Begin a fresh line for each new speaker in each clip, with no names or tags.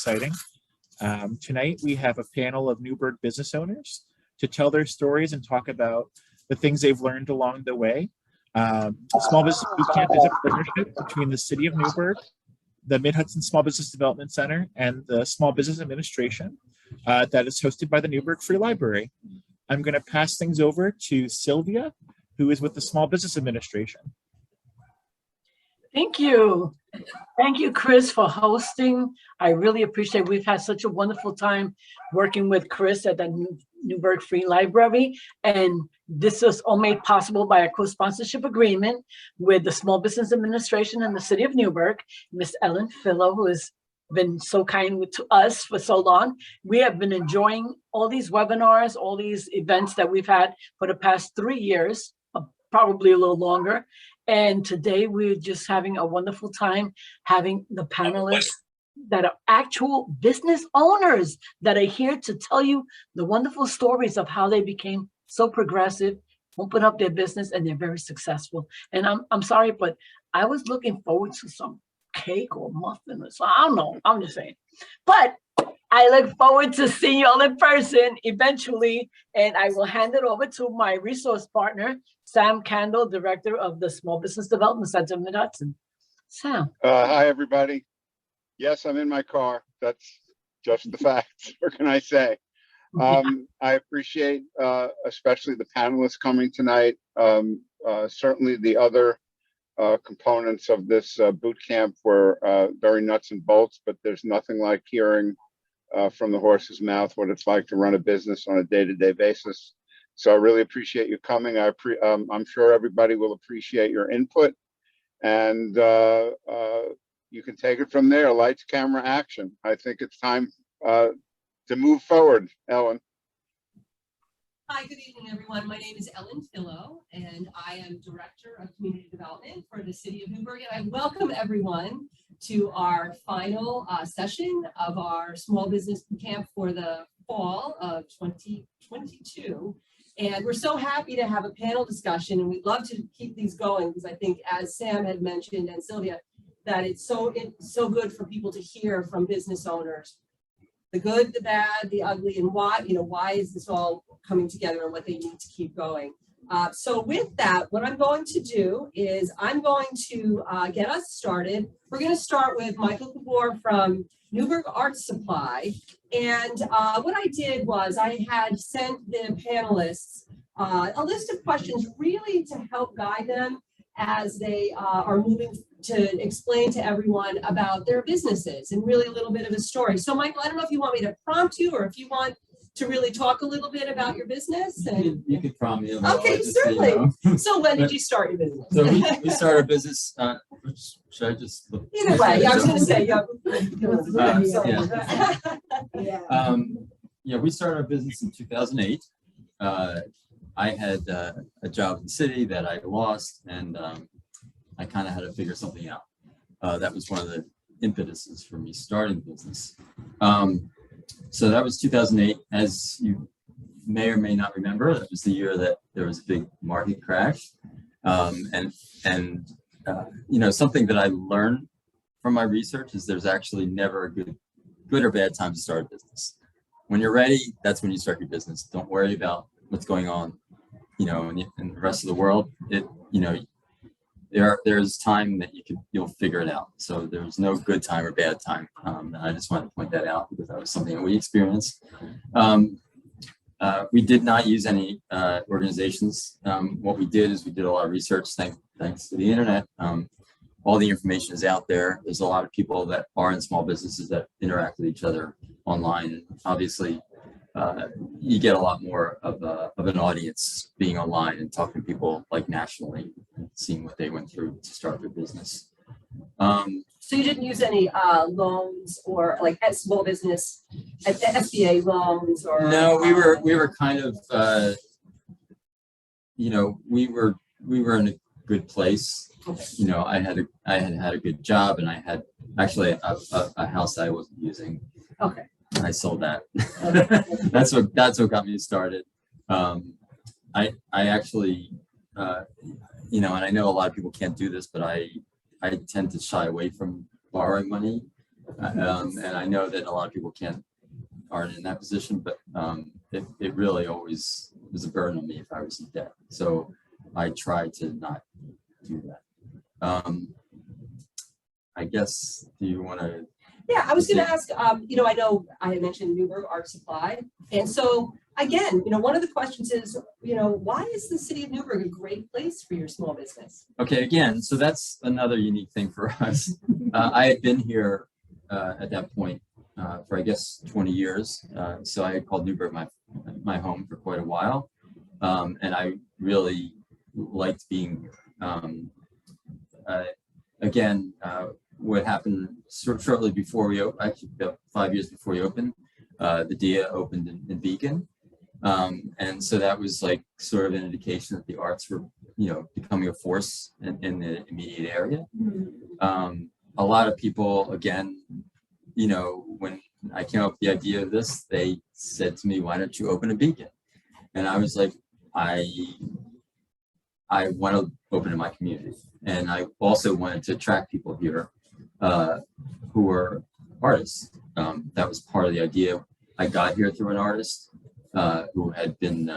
exciting. Tonight, we have a panel of Newburgh business owners to tell their stories and talk about the things they've learned along the way. Small Business Bootcamp is a partnership between the City of Newburgh, the Mid-Hudson Small Business Development Center, and the Small Business Administration that is hosted by the Newburgh Free Library. I'm going to pass things over to Sylvia, who is with the Small Business Administration.
Thank you. Thank you, Chris, for hosting. I really appreciate it. We've had such a wonderful time working with Chris at the Newburgh Free Library. And this was all made possible by a co-sponsorship agreement with the Small Business Administration and the City of Newburgh. Miss Ellen Philo, who has been so kind to us for so long. We have been enjoying all these webinars, all these events that we've had for the past 3 years, probably a little longer. And today we're just having a wonderful time having the panelists that are actual business owners that are here to tell you the wonderful stories of how they became so progressive, open up their business, and they're very successful. And I'm sorry, but I was looking forward to some cake or muffin or so. I don't know. I'm just saying. But I look forward to seeing you all in person eventually, and I will hand it over to my resource partner, Sam Candle, Director of the Small Business Development Center of Mid-Hudson. Sam.
Hi, everybody. Yes, I'm in my car. That's just the facts. What can I say? I appreciate especially the panelists coming tonight. Certainly the other components of this boot camp were very nuts and bolts, but there's nothing like hearing from the horse's mouth what it's like to run a business on a day-to-day basis. So I really appreciate you coming. I'm sure everybody will appreciate your input, and you can take it from there. Lights, camera, action. I think it's time to move forward. Ellen.
Hi, good evening, everyone. My name is Ellen Philo, and I am Director of Community Development for the City of Newburgh. And I welcome everyone to our final session of our Small Business Camp for the fall of 2022. And we're so happy to have a panel discussion, and we'd love to keep these going because I think, as Sam had mentioned and Sylvia, that it's so good for people to hear from business owners the good, the bad, the ugly, and why is this all coming together and what they need to keep going. So with that, what I'm going to do is I'm going to get us started. We're going to start with Michael Gabor from Newburgh Art Supply. And what I did was I had sent the panelists a list of questions really to help guide them as they are moving to explain to everyone about their businesses and really a little bit of a story. So Michael, I don't know if you want me to prompt you or if you want to really talk a little bit about your business. And
you could prompt me a little.
Okay, certainly. So when did you start your business?
So we started a business, should I just look?
Either way, yeah, I was going to say,
yeah, we started our business in 2008. I had a job in the city that I lost, and I kind of had to figure something out. That was one of the impetuses for me starting the business. So that was 2008. As you may or may not remember, that was the year that there was a big market crash. And something that I learned from my research is there's actually never a good or bad time to start a business. When you're ready, that's when you start your business. Don't worry about what's going on, in the rest of the world. There's time that you'll figure it out. So there's no good time or bad time. And I just wanted to point that out because that was something that we experienced. We did not use any organizations. What we did is we did a lot of research thanks to the internet. All the information is out there. There's a lot of people that are in small businesses that interact with each other online. Obviously, you get a lot more of an audience being online and talking to people like nationally, and seeing what they went through to start their business.
So you didn't use any loans or like small business SBA loans or?
No, we were kind of, we were in a good place. Okay. I had a good job, and I had actually a house that I wasn't using.
Okay.
I sold that. That's what got me started. I actually, and I know a lot of people can't do this, but I tend to shy away from borrowing money. And I know that a lot of people aren't in that position, but it really always was a burden on me if I was in debt. So I try to not do that. I guess, do you want to?
Yeah, I was going to ask, you know, I know I had mentioned Newburgh Art Supply. And so again, you know, one of the questions is, you know, why is the city of Newburgh a great place for your small business?
Okay, again, so that's another unique thing for us. I had been here at that point for, I guess, 20 years. So I had called Newburgh my home for quite a while. And I really liked being here. Again, what happened shortly before we opened, actually about 5 years before we opened, the DIA opened in Beacon. And so that was like sort of an indication that the arts were, you know, becoming a force in the immediate area. A lot of people, again, you know, when I came up with the idea of this, they said to me, why don't you open a Beacon? And I was like, I want to open in my community. And I also wanted to attract people here who were artists. That was part of the idea. I got here through an artist who had been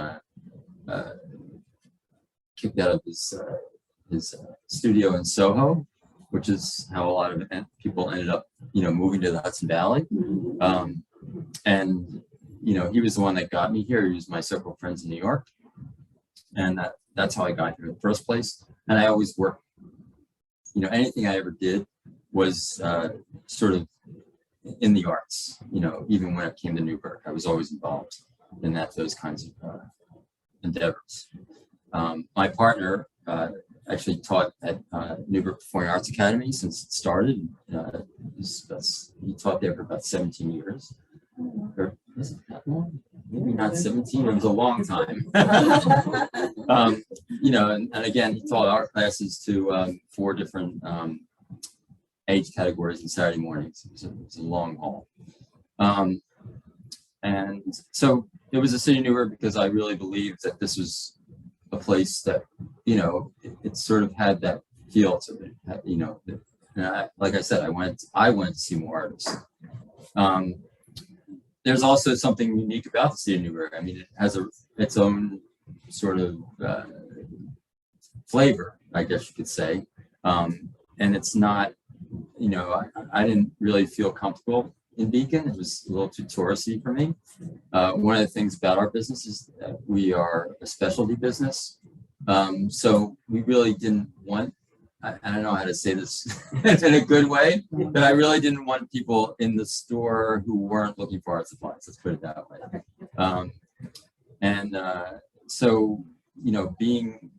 kicked out of his studio in Soho, which is how a lot of people ended up, you know, moving to the Hudson Valley. And, you know, he was the one that got me here. He was my circle of friends in New York. And that's how I got here in the first place. And I always worked, you know, anything I ever did was sort of in the arts, you know, even when it came to Newburgh, I was always involved in those kinds of endeavors. My partner actually taught at Newburgh Performing Arts Academy since it started. He taught there for about 17 years. Or is it that long? Maybe not 17, it was a long time. You know, and again, he taught art classes to 4 different age categories on Saturday mornings. It was a long haul. And so it was a city of Newburgh because I really believed that this was a place that, you know, it sort of had that feel to it, you know. And like I said, I wanted to see more artists. There's also something unique about the city of Newburgh. I mean, it has its own sort of flavor, I guess you could say. And it's not, you know, I didn't really feel comfortable in Beacon. It was a little too touristy for me. One of the things about our business is that we are a specialty business. So we really didn't want, I don't know how to say this in a good way, but I really didn't want people in the store who weren't looking for art supplies. Let's put it that way. So, you know, being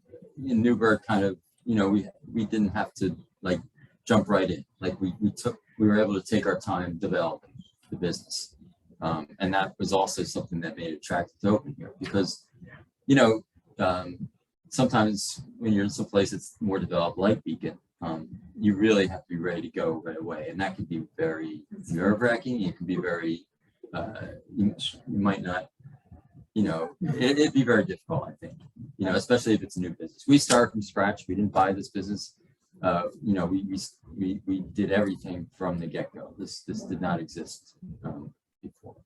in Newburgh kind of, you know, we didn't have to like jump right in. Like we were able to take our time developing the business. And that was also something that made it attractive to open here because, you know, sometimes when you're in some place that's more developed like Beacon, you really have to be ready to go right away. And that can be very nerve-wracking. It can be very, you might not, you know, it'd be very difficult, I think, you know, especially if it's a new business. We started from scratch. We didn't buy this business. You know, we did everything from the get-go. This did not exist before.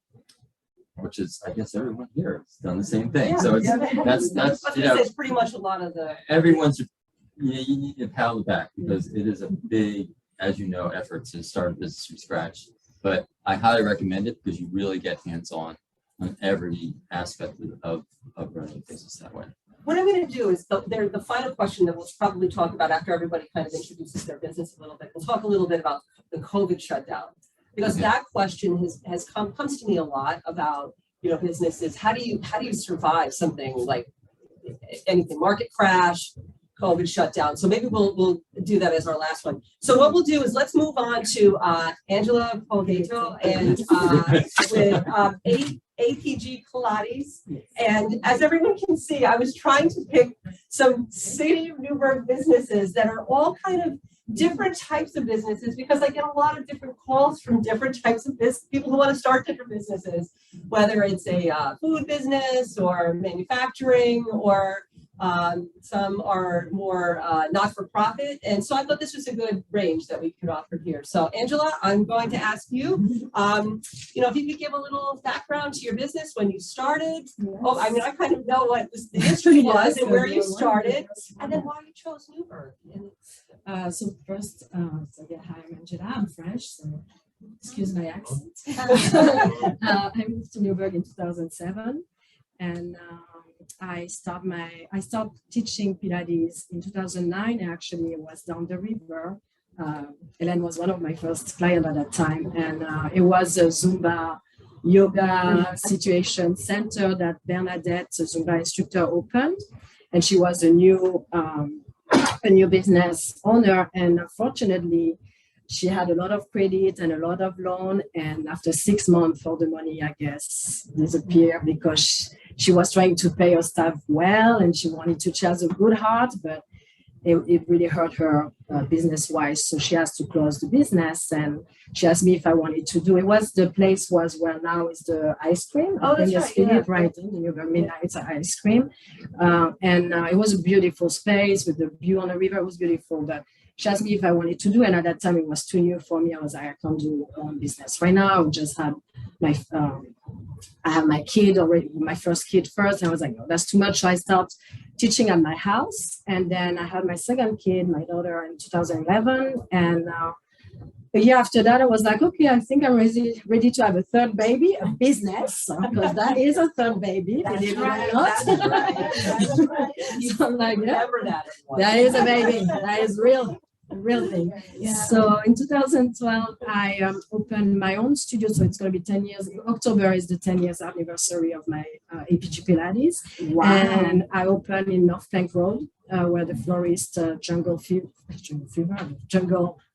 Which is, I guess, everyone here has done the same thing. So it's that's you know,
it's pretty much a lot of the
everyone's. You know, you need to pat on the back because it is a big, as you know, effort to start a business from scratch. But I highly recommend it because you really get hands-on on every aspect of running a business that way.
What I'm going to do is the final question that we'll probably talk about after everybody kind of introduces their business a little bit. We'll talk a little bit about the COVID shutdown. Because that question comes to me a lot about, you know, businesses. How do you survive something like anything, market crash, COVID shutdown? So maybe we'll do that as our last one. So what we'll do is let's move on to Angela Paul-Gaito and with APG Pilates. And as everyone can see, I was trying to pick some City of Newburgh businesses that are all kind of different types of businesses because I get a lot of different calls from different types of people who want to start different businesses, whether it's a food business or manufacturing or Some are more not-for-profit. And so I thought this was a good range that we could offer here. So Angela, I'm going to ask you, if you could give a little background to your business, when you started.
Yes.
Oh, I mean, I kind of know what the history was
Yes,
and where you
everyone.
started, and then why you chose Newburgh.
So first, hi, I'm Angela. I'm French, so excuse my accent. I moved to Newburgh in 2007, and I stopped teaching Pilates in 2009. Actually, it was down the river. Hélène was one of my first clients at that time, and it was a Zumba yoga situation center that Bernadette, a Zumba instructor, opened, and she was a new business owner, and unfortunately she had a lot of credit and a lot of loan, and after 6 months all the money, I guess, disappeared because she was trying to pay her staff well, and she has a good heart, but it really hurt her business-wise, so she has to close the business. And she asked me if I wanted to do it. The place was where now is the ice cream.
Oh, that's right, yeah.
Right in the Newburgh Midnight. It's an ice cream, and it was a beautiful space with the view on the river. It was beautiful. But she asked me if I wanted to do it, and at that time it was too new for me. I was like, I can't do business right now. I just had I have my kid already, my first kid first. And I was like, no, that's too much. So I started teaching at my house. And then I had my second kid, my daughter, in 2011. And a year after that, I was like, okay, I think I'm ready to have a third baby, a business, because that is a third baby.
That's right.
That's right. So I'm like, yeah,
Remember that.
that is a baby. That is real thing.
Yeah.
So in 2012, I opened my own studio. So it's going to be 10 years. October is the 10 years anniversary of my APG Pilates.
Wow.
And I opened in North Plank Road, where the florist Jungle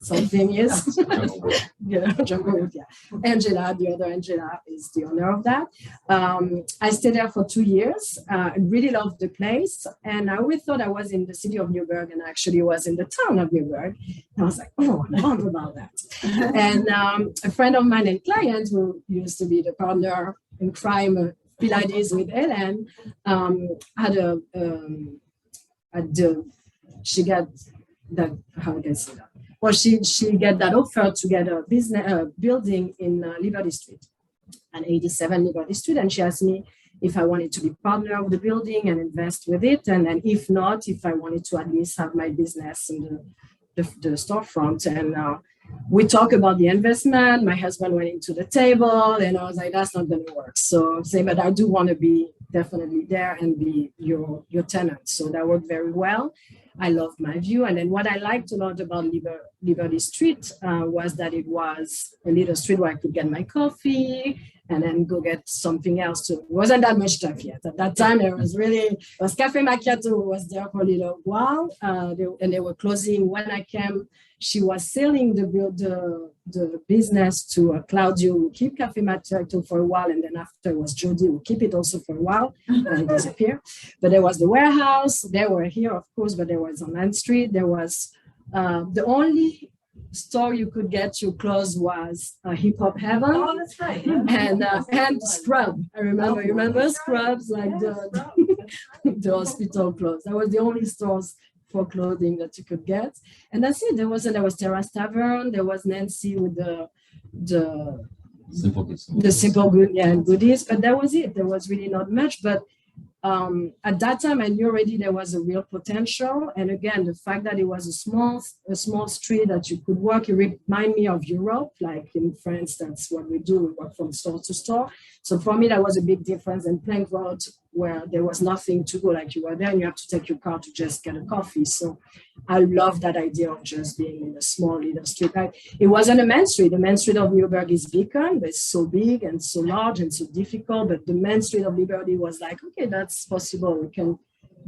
something is. Yeah, Jungle Wood, yeah. Angela, the other Angela, is the owner of that. I stayed there for 2 years. I really loved the place. And I always thought I was in the city of Newburgh, and I actually was in the town of Newburgh. And I was like, oh, I wonder about that. And a friend of mine and client who used to be the partner in crime, Pilates with Hélène, she got that, how can I say that? Well, she got that offer to get a business building in Liberty Street, an 87 Liberty Street, and she asked me if I wanted to be partner of the building and invest with it, and then if not, if I wanted to at least have my business in the storefront. And we talked about the investment. My husband went into the table, and I was like, that's not going to work. So say, but I do want to be definitely there and be your tenant. So that worked very well. I loved my view. And then what I liked a lot about Liberty Street was that it was a little street where I could get my coffee and then go get something else too. It wasn't that much stuff yet. At that time, it was Cafe Macchiato was there for a little while, and they were closing. When I came, she was selling the business to Claudio, who keep Cafe Macchiato for a while, and then after it was Jody, who keep it also for a while, and it disappeared. But there was the warehouse. They were here, of course, but there was on Main Street. There was the only store you could get to close was Hip Hop Heaven.
Oh, that's right.
And Scrub. I remember. You remember Scrubs, like the hospital clothes. That was the only stores for clothing that you could get. And that's it. There was Terrace Tavern. There was Nancy with the
Simple goods.
the simple good, yeah, and goodies. But that was it. There was really not much. But at that time, I knew already there was a real potential. And again, the fact that it was a small street that you could walk, it reminded me of Europe. Like in France, that's what we do. We walk from store to store. So for me, that was a big difference. And Plank Road, where there was nothing to go, like you were there and you have to take your car to just get a coffee. So I love that idea of just being in a small little street. It wasn't a main street. The main street of Newburgh is Beacon, but it's so big and so large and so difficult. But the main street of Liberty was like, okay, that's possible. We can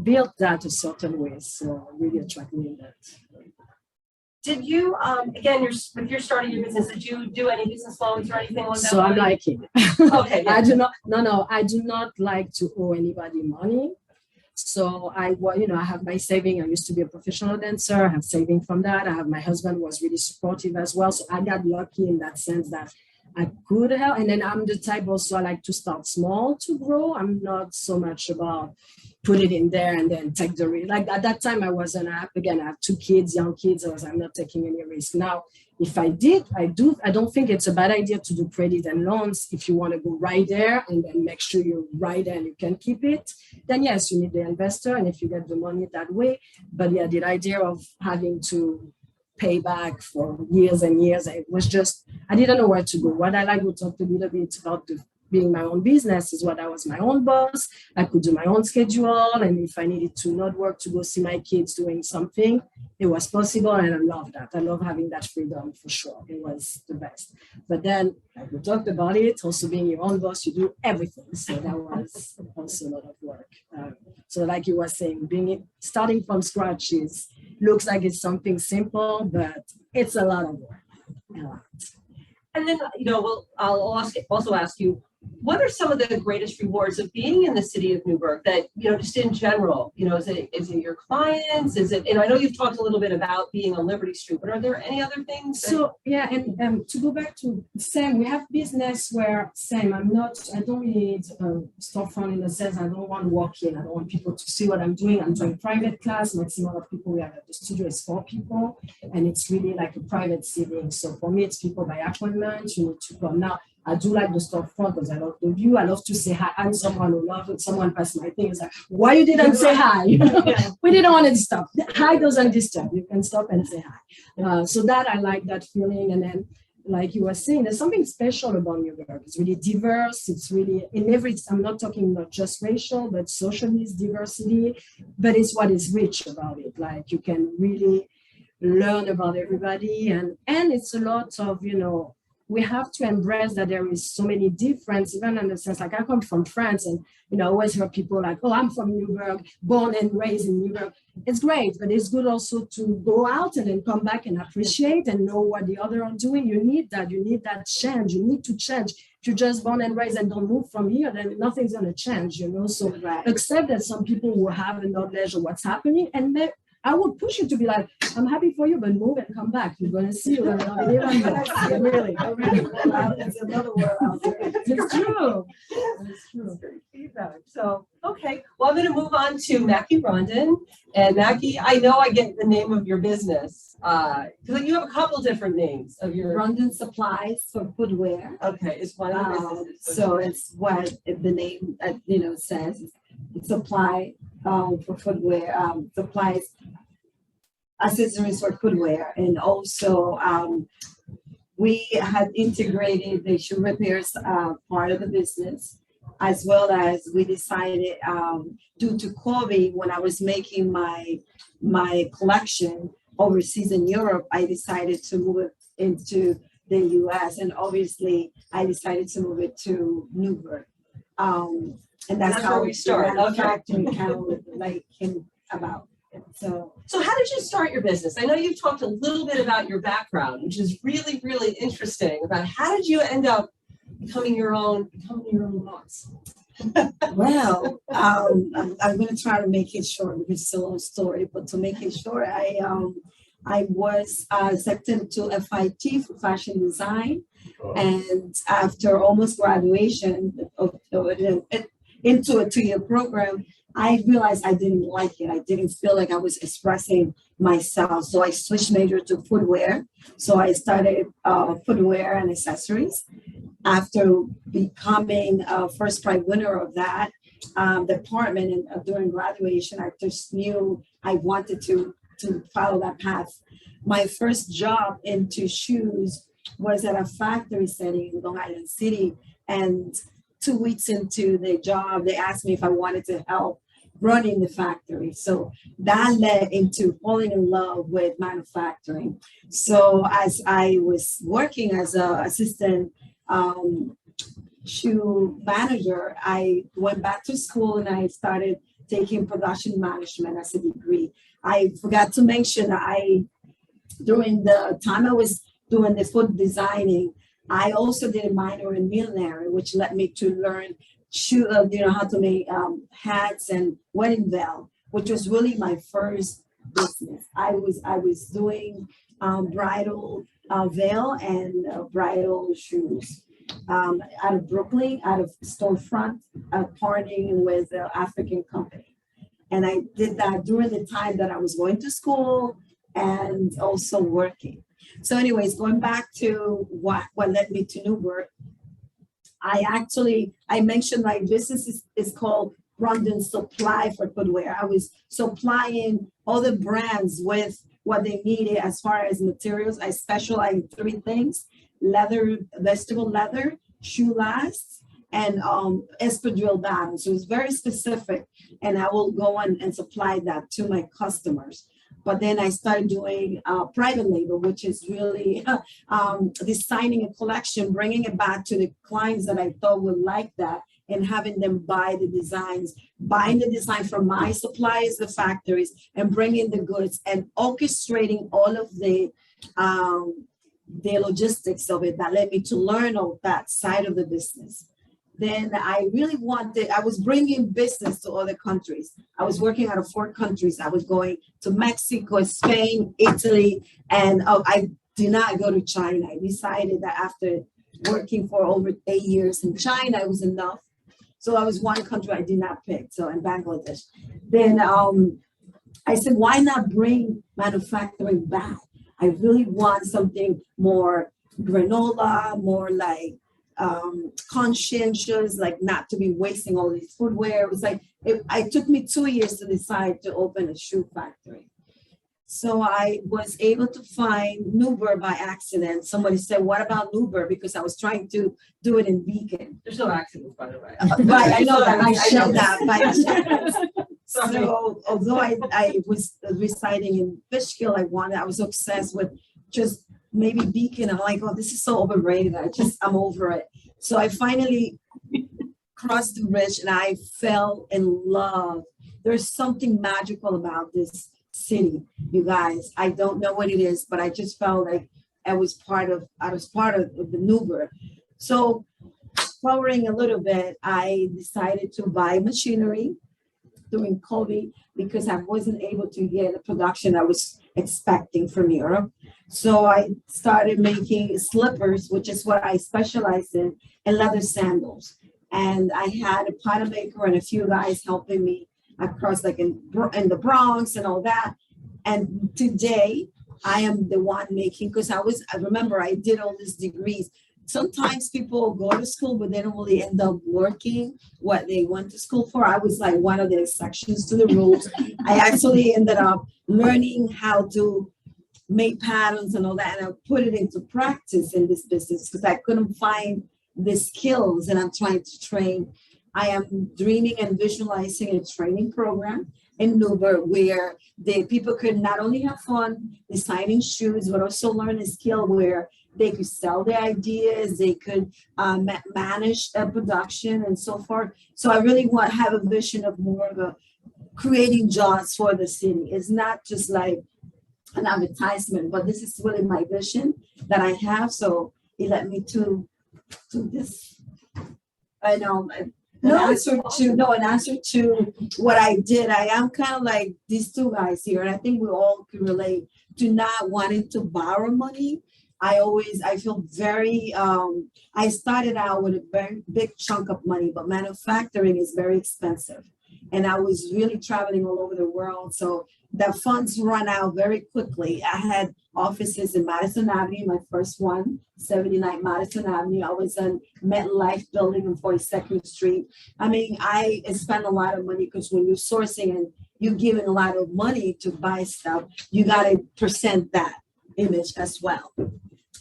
build that a certain way. So really attracted me in that.
Did you, again, with your starting your business, did you do any business loans or anything like that?
So I'm liking.
Okay. Yeah.
I do not like to owe anybody money. So I have my saving. I used to be a professional dancer. I have saving from that. I have my husband was really supportive as well. So I got lucky in that sense that I could help. And then I'm the type also I like to start small to grow. I'm not so much about put it in there and then take the risk. Like at that time I wasn't, again, I have 2 kids, young kids. I'm not taking any risk. Now, if I did, I don't think it's a bad idea to do credit and loans. If you want to go right there and then make sure you're right there and you can keep it, then yes, you need the investor. And if you get the money that way, but yeah, the idea of having to pay back for years and years, it was just, I didn't know where to go. What I like to talk a little bit about being my own business is what I was my own boss. I could do my own schedule. And if I needed to not work to go see my kids doing something, it was possible. And I love that. I love having that freedom for sure. It was the best. But then like we talked about it, also being your own boss, you do everything. So that was also a lot of work. So like you were saying, starting from scratch looks like it's something simple, but it's a lot of work. A lot.
And then, I'll also ask you, what are some of the greatest rewards of being in the city of Newburgh that, just in general, is it your clients? Is it, and I know you've talked a little bit about being on Liberty Street, but are there any other things?
So, yeah, and to go back to Sam, we have business where, Sam, I don't need a storefront in the sense I don't want to walk in. I don't want people to see what I'm doing. I'm doing private class. Maximum of people we have at the studio is 4 people, and it's really like a private seating. So for me, it's people by appointment. You need to come. Now, I do like the storefront because I love the view. I love to say hi. I'm someone who loves it. Someone passed my thing. It's like, why you didn't say hi? We didn't want to stop. Hi doesn't disturb. You can stop and say hi. So that I like that feeling. And then, like you were saying, there's something special about Newburgh. It's really diverse. It's really I'm not talking not just racial, but socially it's diversity. But it's what is rich about it. Like you can really learn about everybody, and it's a lot of we have to embrace that there is so many differences, even in the sense, like I come from France and, I always hear people like, oh, I'm from Newburgh, born and raised in Newburgh. It's great, but it's good also to go out and then come back and appreciate and know what the other are doing. You need that change. You need to change. If you're just born and raised and don't move from here, then nothing's going to change, So accept that some people will have a knowledge of what's happening, and I would push you to be like, I'm happy for you, but move and come back. You're going to see you're going to love it. Really. It's another word out there. It's true. It's true.
That's great feedback. So, okay. Well, I'm going to move on to Mackie Rondon. And Mackie, I know I get the name of your business because you have a couple different names of your.
Rondon Supplies for Footwear.
Okay, it's one of the businesses.
So it's what the name says. Supply for footwear, supplies, accessories for footwear, and also we had integrated the shoe repairs part of the business, as well as we decided due to COVID, when I was making my collection overseas in Europe, I decided to move it into the US, and obviously I decided to move it to Newburgh. And that's how
we start.
Factory kind of like came about. So
how did you start your business? I know you've talked a little bit about your background, which is really, really interesting. About how did you end up becoming your own boss?
Well, I'm going to try to make it short because it's a long story. But to make it short, I was accepted to FIT for fashion design, and after almost graduation into a 2-year program, I realized I didn't like it. I didn't feel like I was expressing myself. So I switched major to footwear. So I started footwear and accessories. After becoming a first prize winner of that department and during graduation, I just knew I wanted to follow that path. My first job into shoes was at a factory setting in Long Island City, and 2 weeks into the job, they asked me if I wanted to help running the factory. So that led into falling in love with manufacturing. So as I was working as an assistant shoe manager, I went back to school and I started taking production management as a degree. I forgot to mention during the time I was doing the food designing, I also did a minor in millinery, which led me to learn how to make hats and wedding veil, which was really my first business. I was doing bridal veil and bridal shoes. out of Brooklyn, out of storefront, partnering with an African company. And I did that during the time that I was going to school and also working. So anyways, going back to what led me to Newburgh, I mentioned my business is called Rondon Supply for Footwear. I was supplying other brands with what they needed as far as materials. I specialize in 3 things: leather, vegetable leather, shoe lasts, and espadrille bottoms. So it's very specific, and I will go and supply that to my customers. But then I started doing private label, which is really designing a collection, bringing it back to the clients that I thought would like that, and having them buy the designs, buying the design from my suppliers, the factories, and bringing the goods and orchestrating all of the logistics of it that led me to learn all that side of the business. Then I was bringing business to other countries. I was working out of 4 countries. I was going to Mexico, Spain, Italy, and I did not go to China. I decided that after working for over 8 years in China, it was enough. So I was one country I did not pick, so in Bangladesh. Then I said, why not bring manufacturing back? I really want something more granola, more like conscientious, like not to be wasting all these footwear. It was like, it took me 2 years to decide to open a shoe factory. So I was able to find Newburgh by accident. Somebody said, what about Newburgh? Because I was trying to do it in Beacon.
There's no accidents, by the way.
Right, I know that. I said that by chance. So although I was residing in Fishkill, I was obsessed with just maybe Beacon. I'm like, oh, this is so overrated. I'm over it. So I finally crossed the bridge and I fell in love. There's something magical about this city, you guys. I don't know what it is, but I just felt like I was part of the Newburgh. So forwarding a little bit, I decided to buy machinery during COVID because I wasn't able to get the production I was expecting from Europe. So I started making slippers, which is what I specialize in, and leather sandals. And I had a pattern maker and a few guys helping me across, like in the Bronx and all that. And today I am the one making, because I remember I did all these degrees. Sometimes people go to school, but they don't really end up working what they went to school for. I was like one of the exceptions to the rules. I actually ended up learning how to make patterns and all that, and I put it into practice in this business because I couldn't find the skills, and I'm trying to train. I am dreaming and visualizing a training program in Newburgh where the people could not only have fun designing shoes, but also learn a skill where they could sell their ideas, they could manage production and so forth. So I really have a vision of more of a creating jobs for the city. It's not just like an advertisement, but this is really my vision that I have. So it led me to this. I know. An answer to what I did. I am kind of like these 2 guys here, and I think we all can relate to not wanting to borrow money. I feel very, I started out with a very big chunk of money, but manufacturing is very expensive. And I was really traveling all over the world. So the funds run out very quickly. I had offices in Madison Avenue, my first one, 79 Madison Avenue. I was in MetLife building on 42nd Street. I mean, I spent a lot of money because when you're sourcing and you're giving a lot of money to buy stuff, you got to present that image as well.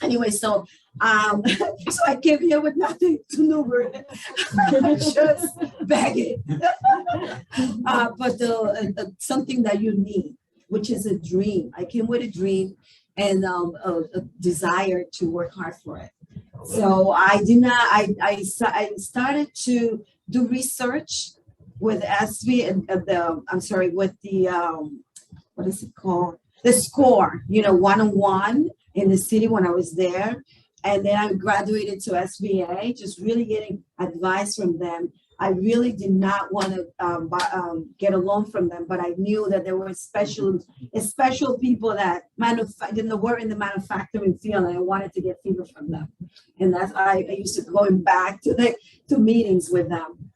Anyway, so I came here with nothing to Newburgh, just bag it. But something that you need, which is a dream. I came with a dream and a desire to work hard for it. So I started to do research with what is it called? The SCORE, one-on-one in the city when I was there. And then I graduated to SBA, just really getting advice from them I really did not want to get a loan from them, but I knew that there were special people that were in the manufacturing field, and I wanted to get people from them. And that's I used to going back to meetings with them,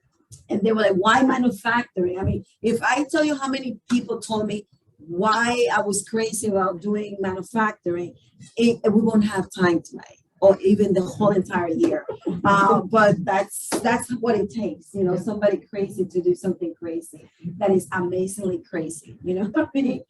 and they were like, "Why manufacturing?" I mean, if I tell you how many people told me why I was crazy about doing manufacturing, we won't have time tonight, or even the whole entire year. But that's what it takes, somebody crazy to do something crazy that is amazingly crazy, what I mean?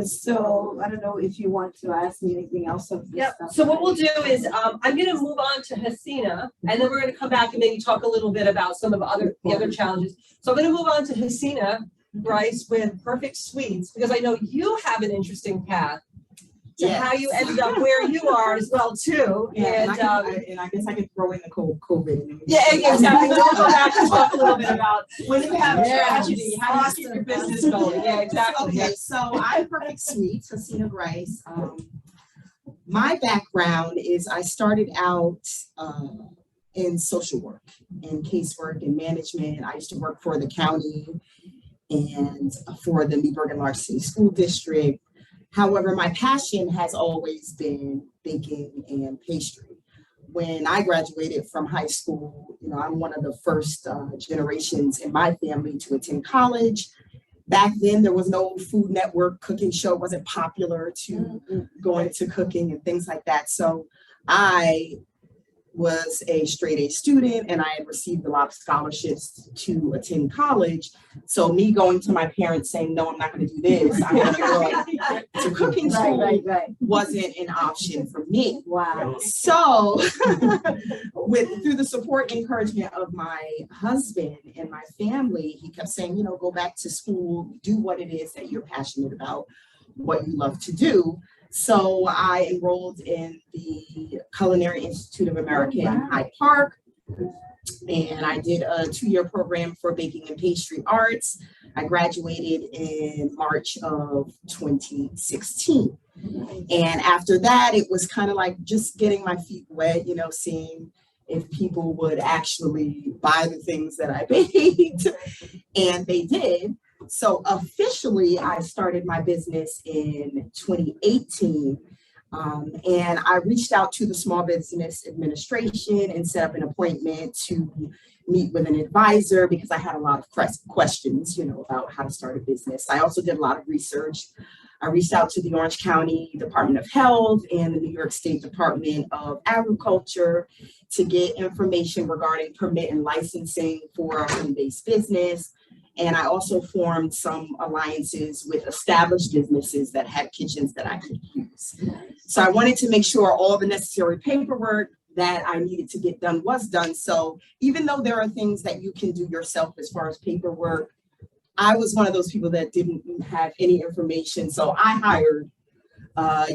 So I don't know if you want to ask me anything else of this stuff.
So what we'll do is I'm going to move on to Hasina, and then we're going to come back and maybe talk a little bit about some of the other challenges. So I'm going to move on to Hasina Grice with Perfect Sweets, because I know you have an interesting path to how you ended up where you are as well too.
Yeah, and I guess I can throw in the COVID.
Yeah, exactly. We'll come back and talk a little bit about when you have a tragedy, how you keep your business going. Yeah, exactly.
Okay, so I'm Perfect Sweets, Hasina Grice. My background is I started out in social work and casework and management. I used to work for the county and for the Newburgh and Large City School District. However, my passion has always been baking and pastry. When I graduated from high school, I'm one of the first generations in my family to attend college. Back then, there was no Food Network cooking show, wasn't popular to go into cooking and things like that. So I was a straight A student, and I had received a lot of scholarships to attend college. So me going to my parents saying, no, I'm not going to do this, I'm going to go to cooking school, wasn't an option for me.
Wow.
So through the support and encouragement of my husband and my family, he kept saying, go back to school, do what it is that you're passionate about, what you love to do. So I enrolled in the Culinary Institute of America in Hyde Park, and I did a 2-year program for baking and pastry arts. I graduated in March of 2016. And after that, it was kind of like just getting my feet wet, seeing if people would actually buy the things that I baked, and they did. So officially, I started my business in 2018, and I reached out to the Small Business Administration and set up an appointment to meet with an advisor because I had a lot of questions, about how to start a business. I also did a lot of research. I reached out to the Orange County Department of Health and the New York State Department of Agriculture to get information regarding permit and licensing for a home-based business. And I also formed some alliances with established businesses that had kitchens that I could use. So I wanted to make sure all the necessary paperwork that I needed to get done was done. So even though there are things that you can do yourself as far as paperwork, I was one of those people that didn't have any information. So I hired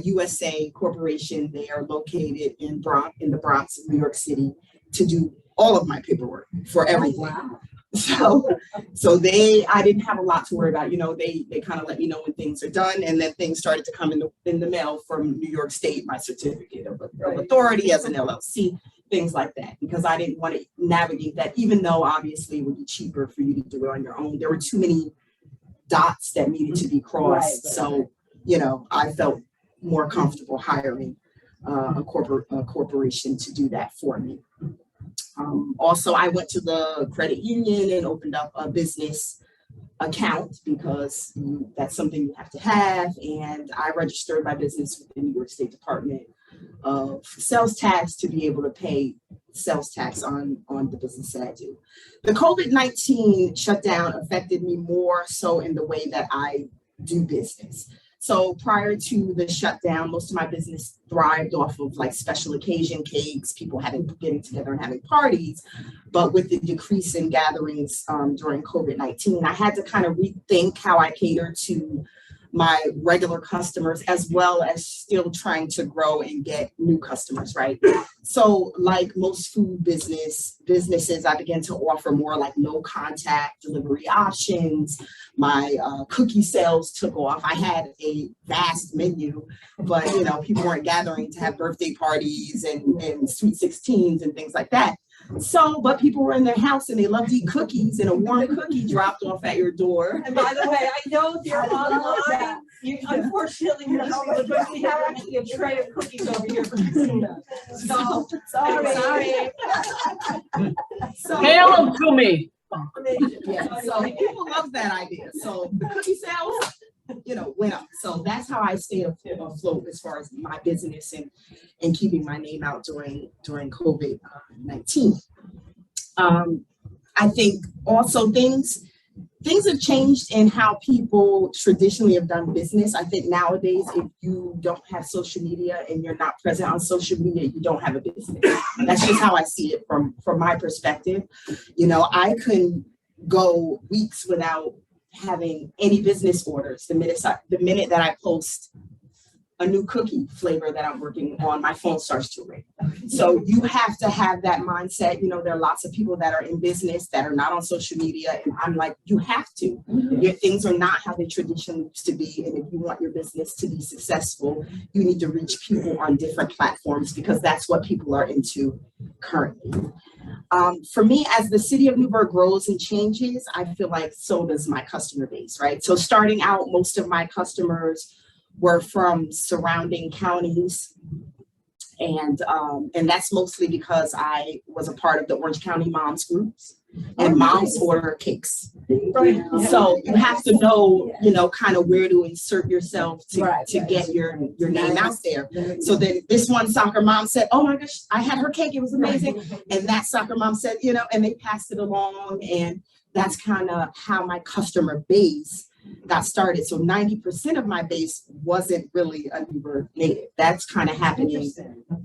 USA Corporation. They are located in the Bronx of New York City to do all of my paperwork for everything. Wow. So I didn't have a lot to worry about. They kind of let me know when things are done, and then things started to come in the mail from New York State, my certificate of authority as an LLC, things like that, because I didn't want to navigate that, even though obviously it would be cheaper for you to do it on your own. There were too many dots that needed to be crossed. So, I felt more comfortable hiring a corporation to do that for me. Also, I went to the credit union and opened up a business account because that's something you have to have. And I registered my business with the New York State Department of Sales Tax to be able to pay sales tax on the business that I do. The COVID-19 shutdown affected me more so in the way that I do business. So prior to the shutdown, most of my business thrived off of like special occasion cakes, people getting together and having parties. But with the decrease in gatherings during COVID-19, I had to kind of rethink how I cater to my regular customers, as well as still trying to grow and get new customers, right? So like most food businesses, I began to offer more like no contact delivery options. My cookie sales took off. I had a vast menu, but people weren't gathering to have birthday parties and sweet 16s and things like that. So, but people were in their house and they love to eat cookies, and a warm cookie dropped off at your door.
And by the way, I know they're online. Unfortunately, we have actually a tray of cookies over here for Hasina. So, sorry.
So,
Mail them to me.
yeah, so people love that idea. So the cookie sales, went up. So that's how I stayed afloat as far as my business and keeping my name out during COVID-19. I think also things have changed in how people traditionally have done business. I think nowadays, if you don't have social media and you're not present on social media, you don't have a business. That's just how I see it from my perspective. I couldn't go weeks without having any business orders. The minute that I post a new cookie flavor that I'm working on, my phone starts to ring. So you have to have that mindset. There are lots of people that are in business that are not on social media. And I'm like, you have to. Your things are not how they traditionally used to be. And if you want your business to be successful, you need to reach people on different platforms, because that's what people are into currently. For me, as the city of Newburgh grows and changes, I feel like so does my customer base, right? So starting out, most of my customers were from surrounding counties. And that's mostly because I was a part of the Orange County Moms groups, and moms order cakes. So you have to know, kind of where to insert yourself to get your name out there. So then this one soccer mom said, oh my gosh, I had her cake, it was amazing. And that soccer mom said, and they passed it along. And that's kind of how my customer base got started. So 90% of my base wasn't really a Newburgh native. That's kind of happening.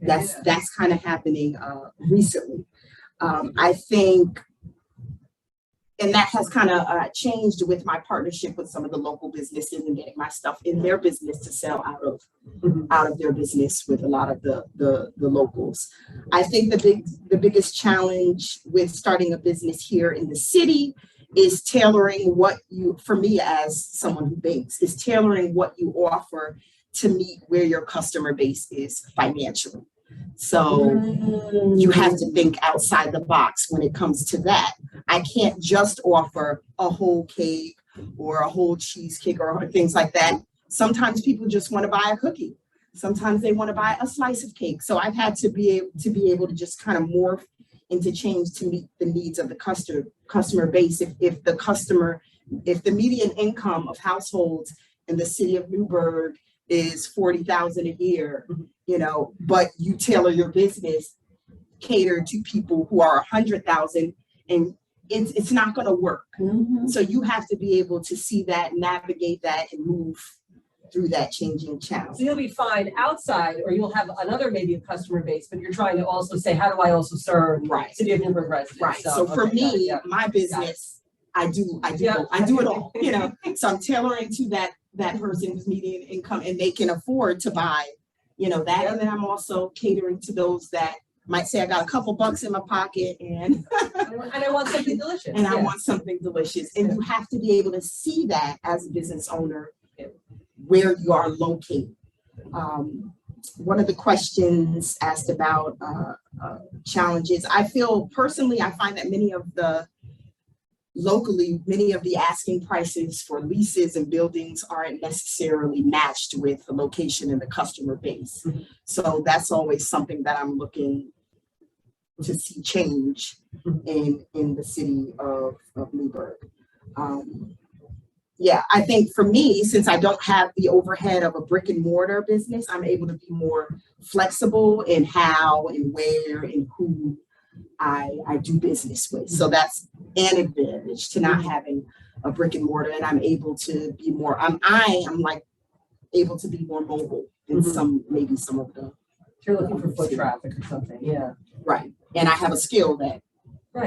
That's kind of happening recently. I think, and that has kind of changed with my partnership with some of the local businesses and getting my stuff in their business to sell out of their business with a lot of the locals. I think the biggest challenge with starting a business here in the city is tailoring for me as someone who bakes, is tailoring what you offer to meet where your customer base is financially. So you have to think outside the box when it comes to that. I can't just offer a whole cake or a whole cheesecake or things like that. Sometimes people just want to buy a cookie. Sometimes they want to buy a slice of cake. So I've had to be able to just kind of morph into change to meet the needs of the customer base. If the median income of households in the city of Newburgh is $40,000 a year, but you tailor your business, cater to people who are 100,000, and it's not going to work. So you have to be able to see that, navigate that, and move through that changing channel.
So you'll be fine outside, or you'll have another maybe a customer base, but you're trying to also say, how do I also serve City of Newburgh residents?
Right. So for me, my business, I do it all. So I'm tailoring to that person's median income, and they can afford to buy, that. And then I'm also catering to those that might say, I got a couple bucks in my pocket and
I want something delicious.
And I want something delicious. And you have to be able to see that as a business owner, where you are located. One of the questions asked about challenges. I feel personally, I find that many of the asking prices for leases and buildings aren't necessarily matched with the location and the customer base. So that's always something that I'm looking to see change in the city of Newburgh. I think for me, since I don't have the overhead of a brick and mortar business, I'm able to be more flexible in how and where and who I do business with. So that's an advantage to not having a brick and mortar, and I'm able to be more, I'm like able to be more mobile in some of the.
If you're looking for foot traffic or something,
Right. And I have a skill that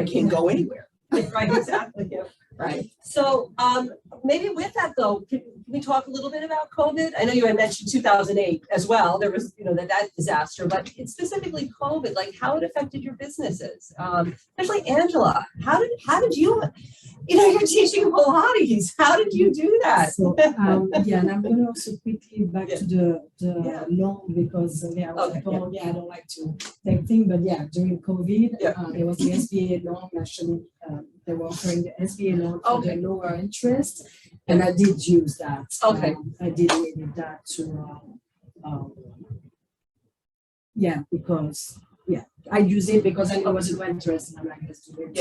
can go anywhere.
Right, exactly.
Right.
So maybe with that though, can we talk a little bit about COVID? I know you had mentioned 2008 as well. There was, that disaster, but it's specifically COVID, like how it affected your businesses. Especially Angela, how did you, you're teaching Pilates. How did you do that?
So, yeah, and I'm going to also quickly back to the loan because I don't like to take things, but during COVID, there was the SBA loan. Actually, they were offering the SBA loan for the lower interest, and I did use that. I did need that to, because I use it because I knew I was no interest, and I'm like, let's do it.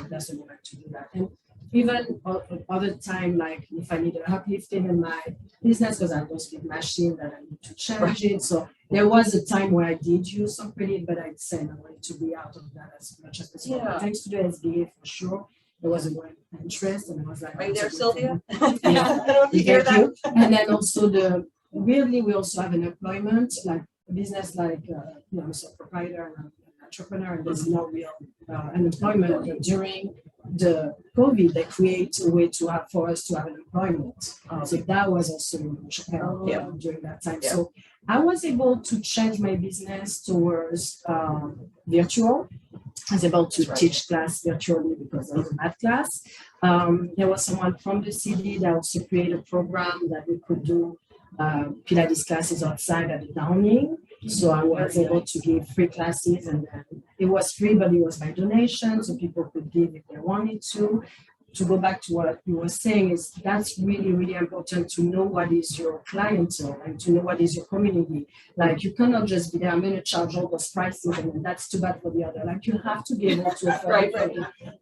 That's the moment to do that. And even other time, like if I need a uplifting in my business because I have those big machine that I need to change it. So there was a time where I did use some credit, but I'd say I wanted to be out of that as much as possible. Thanks to the SBA for sure. There was a more interest, and I was like,
right there, Sylvia.
Yeah,
I don't know if you hear that.
And then also weirdly, we also have an employment, like a business like I'm a sole proprietor and an entrepreneur, and there's no real unemployment. But during the COVID, they create a way for us to have an employment. So that was also during that time. So I was able to change my business towards virtual. I was able to teach class virtually because of the math class. There was someone from the city that also created a program that we could do Pilates classes outside at the Downing. So I was able to give free classes, and it was free, but it was by donation, so people could give if they wanted to. To go back to what you were saying, is that's really, really important to know what is your clientele and to know what is your community. Like you cannot just be there, I'm going to charge all those prices and that's too bad for the other. Like you have to be able to offer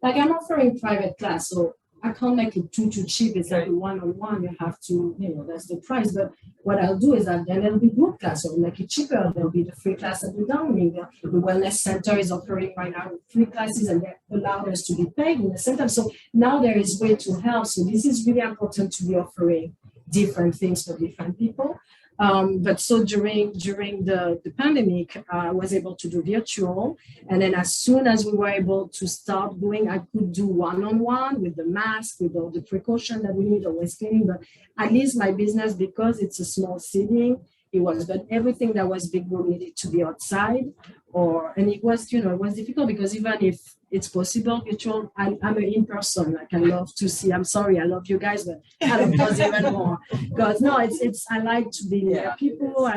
Like I'm offering private class, so I can't make it too cheap. It's like a one-on-one. You have to, that's the price. But what I'll do is that then it'll be group class, so make it cheaper. There'll be the free class at the Downing. The Wellness Center is offering right now free classes, and they allow us to be paid in the center. So now there is way to help. So this is really important to be offering different things for different people. But so during the pandemic, I was able to do virtual. And then as soon as we were able to start doing, I could do one-on-one with the mask, with all the precaution that we need, always cleaning. But at least my business, because it's a small setting, but everything that was big room needed to be outside. And it was, it was difficult because even if it's possible virtual, I'm an in-person. Like I love to see, I'm sorry, I love you guys, but I love us even more. Because no, it's I like to be near people,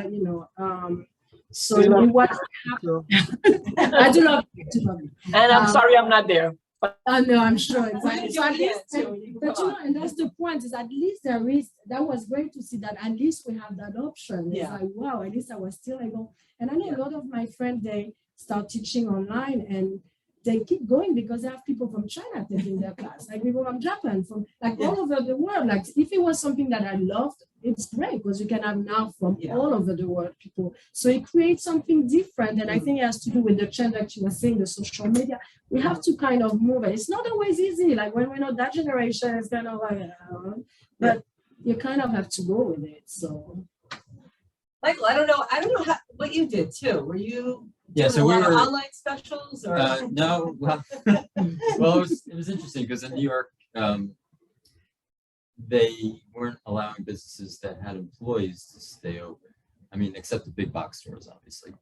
so it was, I do love you.
And I'm sorry I'm not there.
No, I'm sure exactly. So at least, and that's the point, is at least that was great to see that at least we have that option. It's like, wow, at least I was still able. And I know a lot of my friends, they start teaching online and they keep going because they have people from China taking their class, like people from Japan, from all over the world. Like if it was something that I loved, it's great because you can have now from all over the world people. So it creates something different. And I think it has to do with the change that you were saying, the social media. We have to kind of move it. It's not always easy. Like when we know that generation is kind of like, but you kind of have to go with it. So
Michael, I don't know what you did too. Were you
so we were
online specials or
no? Well, it was interesting because in New York, they weren't allowing businesses that had employees to stay open. I mean, except the big box stores, obviously.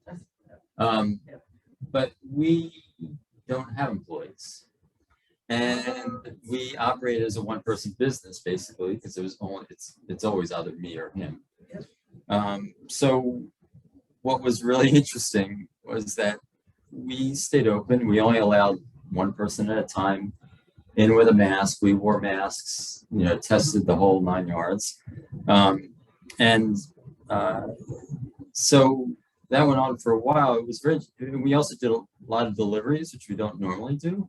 But we don't have employees, and we operate as a one-person business basically because it's always either me or him. So what was really interesting was that we stayed open. We only allowed one person at a time in with a mask. We wore masks, tested the whole 9 yards. So that went on for a while. It was we also did a lot of deliveries, which we don't normally do,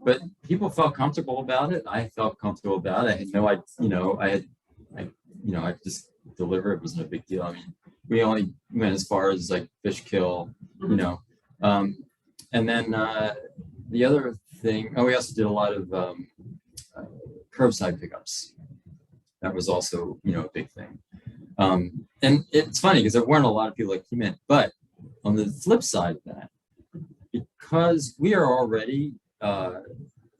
but people felt comfortable about it. I felt comfortable about it. I had no idea, I just deliver. It wasn't a big deal. I mean, we only went as far as like fish kill, and then the other thing, we also did a lot of curbside pickups. That was also, a big thing. And it's funny because there weren't a lot of people that came in, but on the flip side of that, because we are already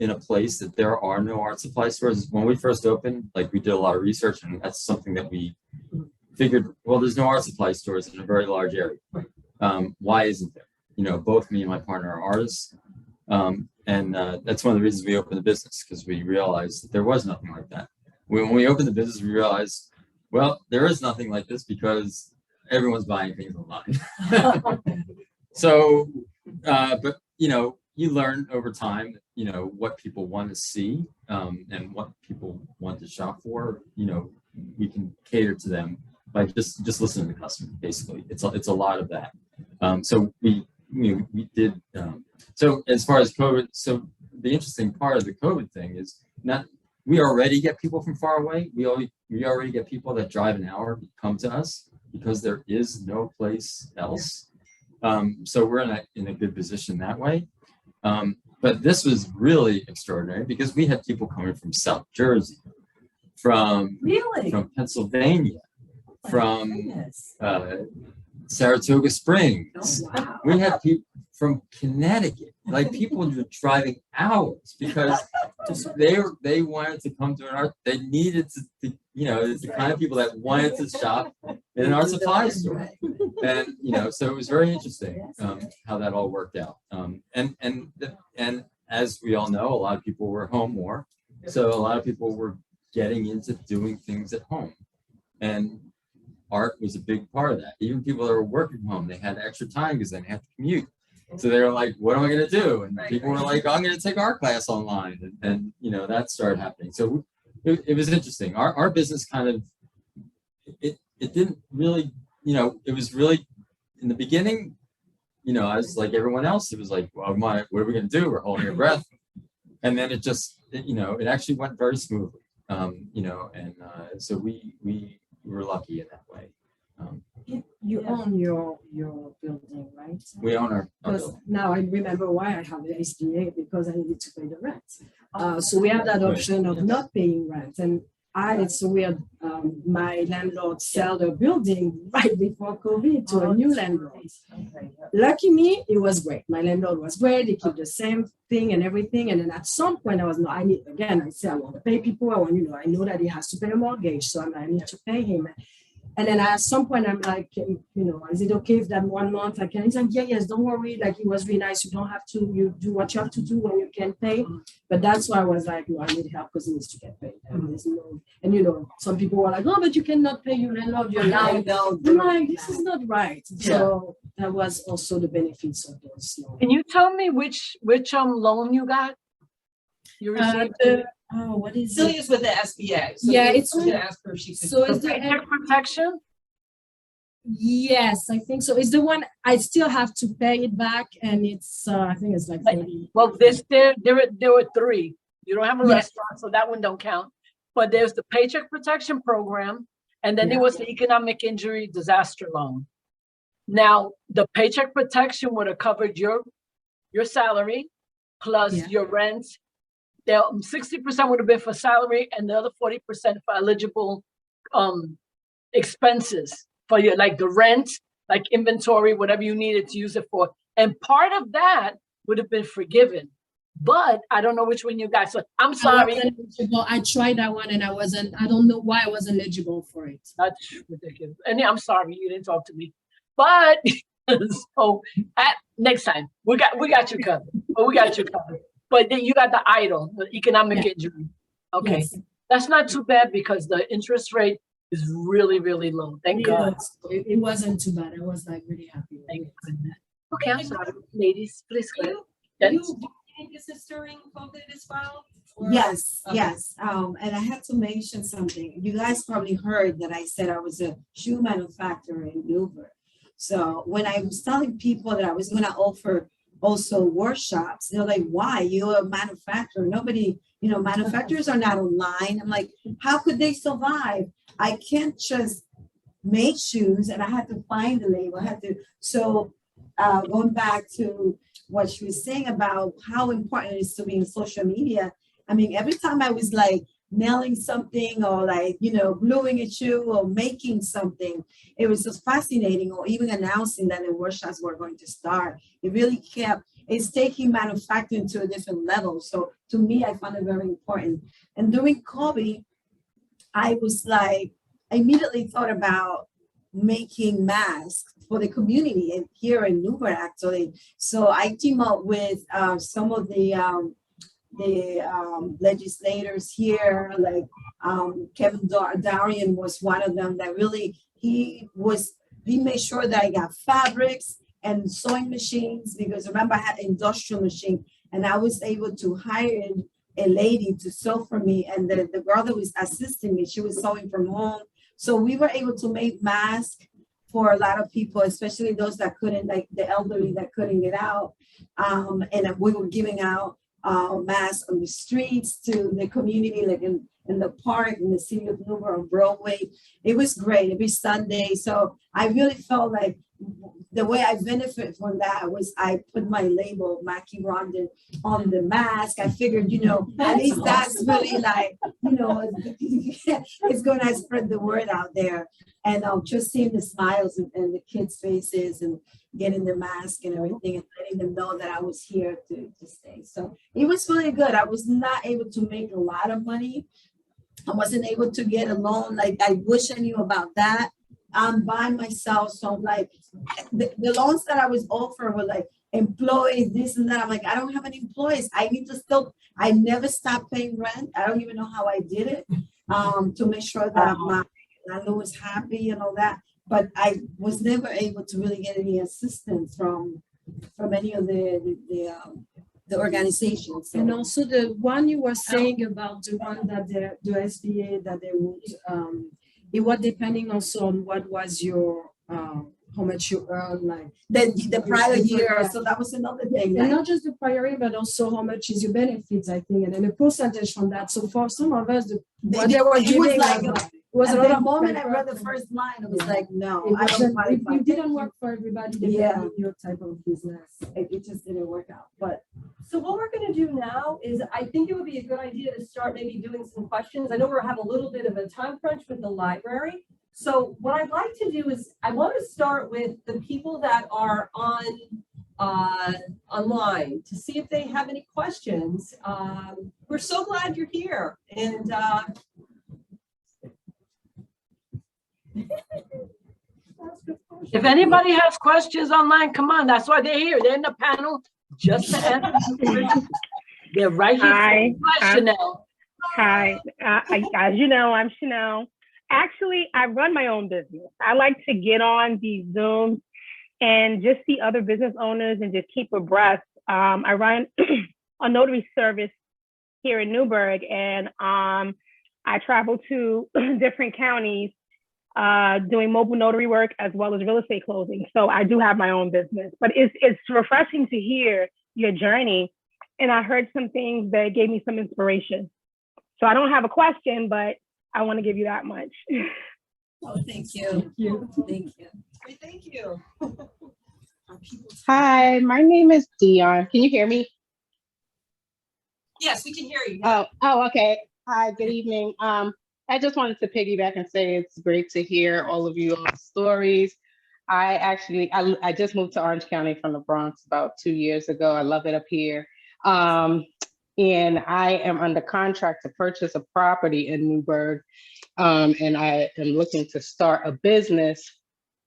in a place that there are no art supply stores. When we first opened, like we did a lot of research, and that's something that we figured, well, there's no art supply stores in a very large area. Why isn't there? You know, both me and my partner are artists. And that's one of the reasons we opened the business, because we realized that there was nothing like that. When we opened the business, we realized, well, there is nothing like this because everyone's buying things online. So, but, you know, you learn over time, you know, what people want to see and what people want to shop for. You know, we can cater to them by just listening to the customer, basically. It's a lot of that. So we did. So as far as COVID, so the interesting part of the COVID thing is we already get people from far away. We already get people that drive an hour come to us because there is no place else. So we're in a good position that way. But this was really extraordinary because we had people coming from South Jersey, from Pennsylvania, from Saratoga Springs.
Oh, wow.
We had people from Connecticut, like people were driving hours because they wanted to come to an art. They needed to you know, it's the kind of people that wanted to shop in an art supply store, and you know, so it was very interesting how that all worked out. And as we all know, a lot of people were home more, so a lot of people were getting into doing things at home, and art was a big part of that. Even people that were working from home, they had extra time because they didn't have to commute. So they were like, what am I going to do? And people were like, I'm going to take art class online. And you know, that started happening. So it was interesting. Our business kind of, it didn't really, you know, it was really, in the beginning, you know, I was like everyone else. It was like, well, what are we going to do? We're holding our breath. And then it just, you know, it actually went very smoothly, you know, and so we were lucky in that way.
You own your building, right?
We own our
Because
building.
now I remember why I have the SBA, because I needed to pay the rent. So we have that option of not paying rent. And it's weird. My landlord sold the building right before COVID to a new landlord. Lucky me, it was great. My landlord was great. He kept the same thing and everything. And then at some point, I said, I want to pay people. I know that he has to pay a mortgage, so I need to pay him. And then at some point, I'm like, you know, is it okay if that 1 month I can? He's like, yes, don't worry. Like, it was really nice. You don't have to, you do what you have to do when you can pay. But that's why I was like, no, I need help because it needs to get paid. And there's no, and you know, some people were like, oh, but you cannot pay your landlord. You're now, I'm like, this is not right. So that was also the benefits of those loans.
Can you tell me which loan you got? You received
what is it?
Celia's with the SBA. So
Yeah,
we
it's
could ask her if she could.
So is the
paycheck protection?
Yes, I think so. It's the one I still have to pay it back, and it's I think it's like 30.
Well, there were three. You don't have a restaurant, so that one don't count. But there's the paycheck protection program, and then there was the economic injury disaster loan. Now, the paycheck protection would have covered your salary plus your rent. 60% would have been for salary, and the other 40% for eligible expenses for your, like the rent, like inventory, whatever you needed to use it for. And part of that would have been forgiven, but I don't know which one you got. So I'm sorry.
I tried that one and I don't know why I wasn't eligible for it.
That's ridiculous. And I'm sorry you didn't talk to me, but so next time we got you covered. But then you got the EIDL, the economic injury. Okay, that's not too bad because the interest rate is really, really low. Thank God.
It wasn't too bad. I was like really happy.
Thank God. Okay, I'm sorry, ladies, please go ahead.
You became business during COVID as well? Or-
Yes,
Okay.
yes. And I had to mention something. You guys probably heard that I said I was a shoe manufacturer in Newburgh. So when I was telling people that I was going to offer also workshops, they're like, why? You're a manufacturer. Nobody, you know, manufacturers are not online. I'm like, how could they survive? I can't just make shoes, and I had to find the label. So going back to what she was saying about how important it is to be in social media. I mean, every time I was like nailing something or like, you know, gluing a shoe or making something, it was just fascinating, or even announcing that the workshops were going to start. It really kept it's taking manufacturing to a different level. So to me, I found it very important. And during COVID, I was like, I immediately thought about making masks for the community and here in Newburgh actually. So I team up with some of the legislators here, like Kevin Darian was one of them that really, he made sure that I got fabrics and sewing machines, because remember I had industrial machine, and I was able to hire a lady to sew for me, and the girl that was assisting me, she was sewing from home. So we were able to make masks for a lot of people, especially those that couldn't, like the elderly that couldn't get out. And we were giving out masks on the streets to the community, like in the park, in the City of Newburgh on Broadway. It was great every Sunday. So I really felt like the way I benefit from that was I put my label, Mackie Rondon, on the mask. I figured, at least that's really like, it's going to spread the word out there. And just seeing the smiles and the kids' faces and getting the mask and everything and letting them know that I was here to stay. So it was really good. I was not able to make a lot of money. I wasn't able to get a loan. Like, I wish I knew about that. I'm by myself. So like the loans that I was offered were like employees, this and that. I'm like, I don't have any employees. I need to still, I never stopped paying rent. I don't even know how I did it to make sure that my landlord was happy and all that. But I was never able to really get any assistance from any of the organizations.
And also the one you were saying about the one that the SBA that they would, it was depending also on what was your, how much you earn, like
the prior year. So that was another thing.
And not just the prior year, but also how much is your benefits, I think, and then a percentage from that. So for some of us, what they were giving was
at
a lot
the
of
moment I read the first line, it was like, no, I don't
wasn't,
qualify.
it didn't work for everybody, depending on your type of business.
It just didn't work out. But
So what we're gonna do now is, I think it would be a good idea to start maybe doing some questions. I know we're having a little bit of a time crunch with the library. So what I'd like to do is, I want to start with the people that are online to see if they have any questions. We're so glad you're here, and
If anybody has questions online, come on, that's why they're here. They're in the panel just to answer. They're right here.
Hi,
Chanel.
hi. As you know, I'm Chanel. Actually, I run my own business. I like to get on these Zooms and just see other business owners and just keep abreast. I run a notary service here in Newburgh, and I travel to different counties doing mobile notary work as well as real estate closing. So I do have my own business, but it's refreshing to hear your journey. And I heard some things that gave me some inspiration. So I don't have a question, but I want to give you that much.
oh, thank you. Thank you.
thank you.
Hi, my name is Dion. Can you hear me?
Yes, we can hear you.
Oh, okay. Hi, good evening. I just wanted to piggyback and say it's great to hear all of your stories. I just moved to Orange County from the Bronx about 2 years ago. I love it up here. And I am under contract to purchase a property in Newburgh. And I am looking to start a business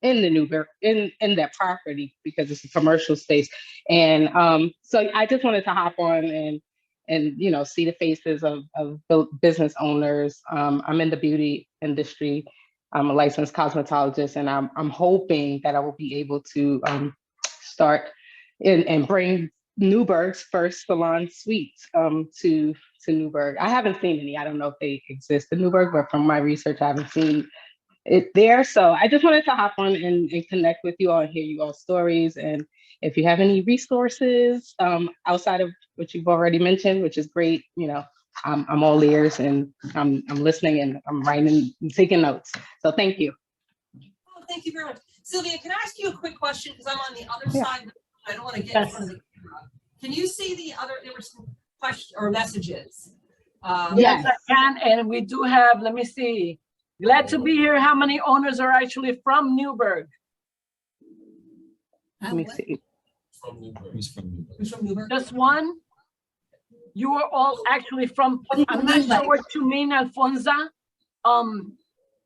in the Newburgh, in that property, because it's a commercial space. And so I just wanted to hop on and see the faces of business owners. I'm in the beauty industry. I'm a licensed cosmetologist, and I'm hoping that I will be able to start and bring Newburgh's first salon suites to Newburgh. I haven't seen any. I don't know if they exist in Newburgh, but from my research, I haven't seen it there. So I just wanted to hop on and connect with you all and hear you all stories. And if you have any resources outside of what you've already mentioned, which is great, I'm all ears, and I'm listening, and I'm writing and taking notes. So thank you.
Oh, thank you very much. Sylvia, can I ask you a quick question? Because I'm on the other side. I don't want to get in front of the camera. Can you see there were some questions or messages?
Yes, I can. And we do have, let me see. Glad to be here. How many owners are actually from Newburgh?
Let me see.
Who's from Newburgh?
Who's from Newburgh?
Just one? You are all actually from,
What do you
I'm
mean
not
by
sure what you mean, Alfonso. Are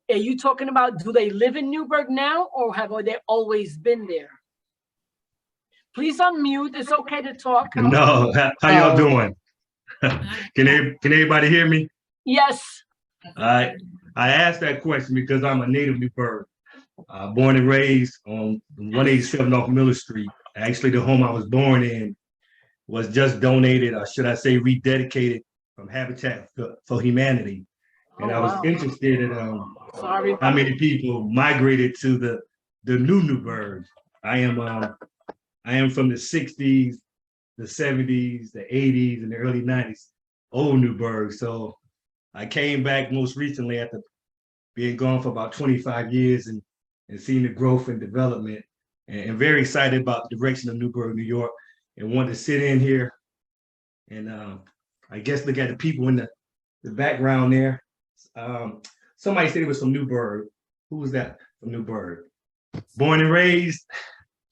you talking about, do they live in Newburgh now or have they always been there? Please unmute. It's okay to talk.
No, how y'all doing? Can everybody hear me?
Yes.
I asked that question because I'm a native Newburgh, born and raised on 187 North Miller Street. Actually, the home I was born in was just donated, or should I say rededicated, from Habitat for Humanity. And I was interested in how many people migrated to the new Newburgh. I am from the 60s, the 70s, the 80s, and the early 90s, old Newburgh. So I came back most recently after being gone for about 25 years and seeing the growth and development, and very excited about the direction of Newburgh, New York, and wanted to sit in here and I guess look at the people in the background there. Somebody said it was from Newburgh. Who was that from Newburgh? Born and raised?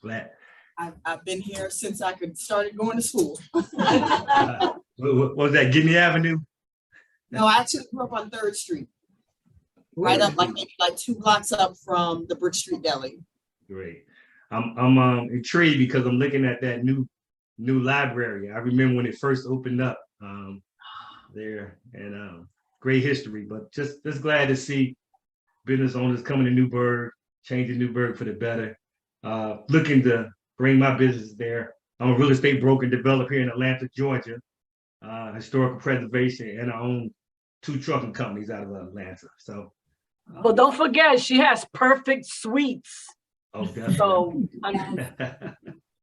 Black.
I've been here since I started going to school.
What was that, Guinea Avenue?
No, I actually grew up on 3rd Street. Right up, maybe 2 blocks up from the Brick Street Deli.
Great. I'm intrigued because I'm looking at that new library. I remember when it first opened up there, and great history. But just glad to see business owners coming to Newburgh, changing Newburgh for the better. Looking to bring my business there. I'm a real estate broker and developer here in Atlanta, Georgia. Historical preservation, and I own 2 trucking companies out of Atlanta. So.
Well, don't forget, she has perfect suites.
Oh, definitely.
So,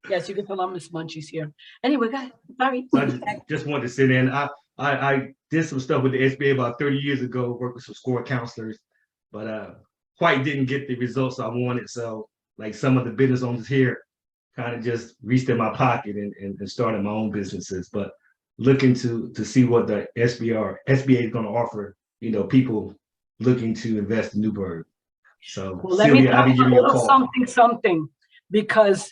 yes, you can tell I'm Miss Munchies here. Anyway, guys, sorry.
So I just wanted to sit in. I did some stuff with the SBA about 30 years ago, worked with some SCORE counselors, but quite didn't get the results I wanted. So, like some of the business owners here, kind of just reached in my pocket and started my own businesses. But looking to see what the SBA is going to offer, people looking to invest in Newburgh. So,
well, let me
Sylvia, I'll
tell
be
you a
giving you a
little
call.
something, because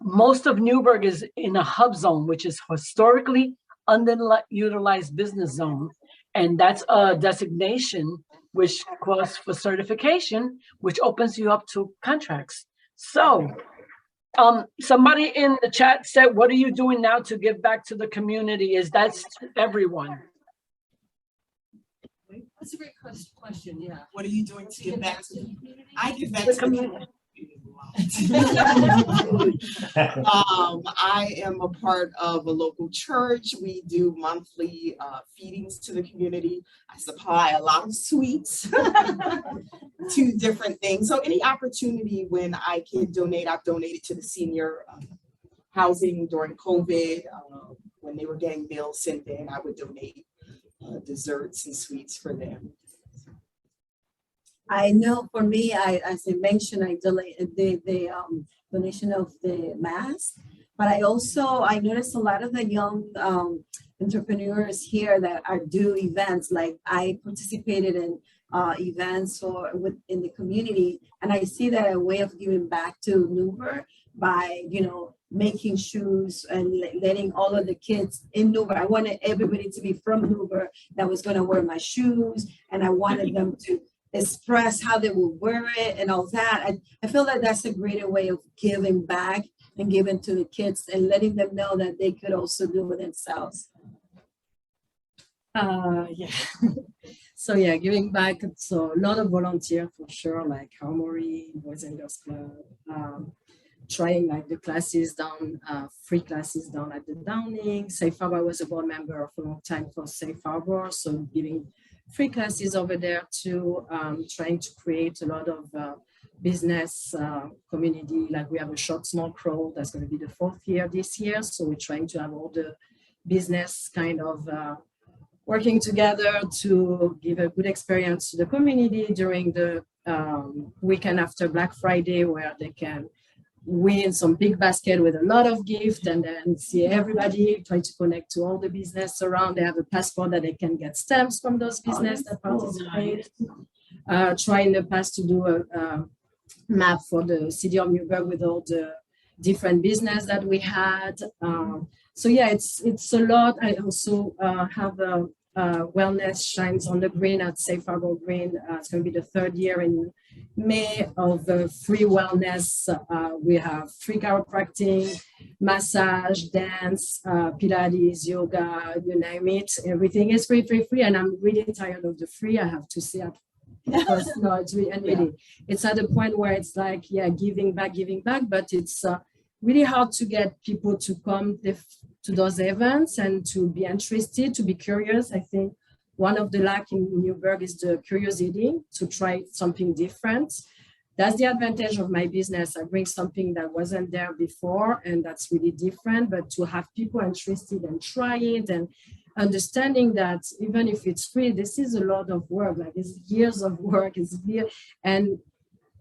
most of Newburgh is in a hub zone, which is historically underutilized business zone. And that's a designation which calls for certification, which opens you up to contracts. So somebody in the chat said, what are you doing now to give back to the community? That's everyone.
That's a great question, yeah.
What are you doing to give back to the community? I give back
The
to the
community.
I am a part of a local church. We do monthly feedings to the community. I supply a lot of sweets to different things. So any opportunity when I can donate, I've donated to the senior housing during COVID. When they were getting bills sent in, I would donate desserts and sweets for them.
I know for me, as I mentioned, I delayed the donation of the mask, but I noticed a lot of the young entrepreneurs here that do events. Like I participated in events in the community, and I see that a way of giving back to Newburgh by making shoes and letting all of the kids in Newburgh. I wanted everybody to be from Newburgh that was going to wear my shoes, and I wanted them to express how they will wear it and all that. I feel that that's a greater way of giving back and giving to the kids and letting them know that they could also do it themselves.
Yeah. So yeah, giving back. So a lot of volunteer for sure, like Harmony, Boys and Girls Club, trying like the classes down, free classes down at the Downing. Safe Harbor, I was a board member for a long time for Safe Harbor, so giving free classes over there too, trying to create a lot of business community. Like we have a short small crow that's going to be the 4th year this year, so we're trying to have all the business kind of working together to give a good experience to the community during the weekend after Black Friday, where they can win some big basket with a lot of gift, and then see everybody, try to connect to all the business around. They have a passport that they can get stamps from those business that participate. Try in the past to do a map for the City of Newburgh with all the different business that we had. So yeah, it's a lot. I also have a wellness shines on the green at Safe Harbor Green. It's going to be the 3rd year in May of free wellness. We have free chiropractic, massage, dance, Pilates, yoga, you name it. Everything is free. And I'm really tired of the free, I have to say. Because no, it's really, and really, it's at a point where it's like, yeah, giving back, but it's really hard to get people to come to those events and to be interested, to be curious. I think one of the lack in Newburgh is the curiosity to try something different. That's the advantage of my business. I bring something that wasn't there before, and that's really different, but to have people interested and try it and understanding that even if it's free, this is a lot of work, like it's years of work, and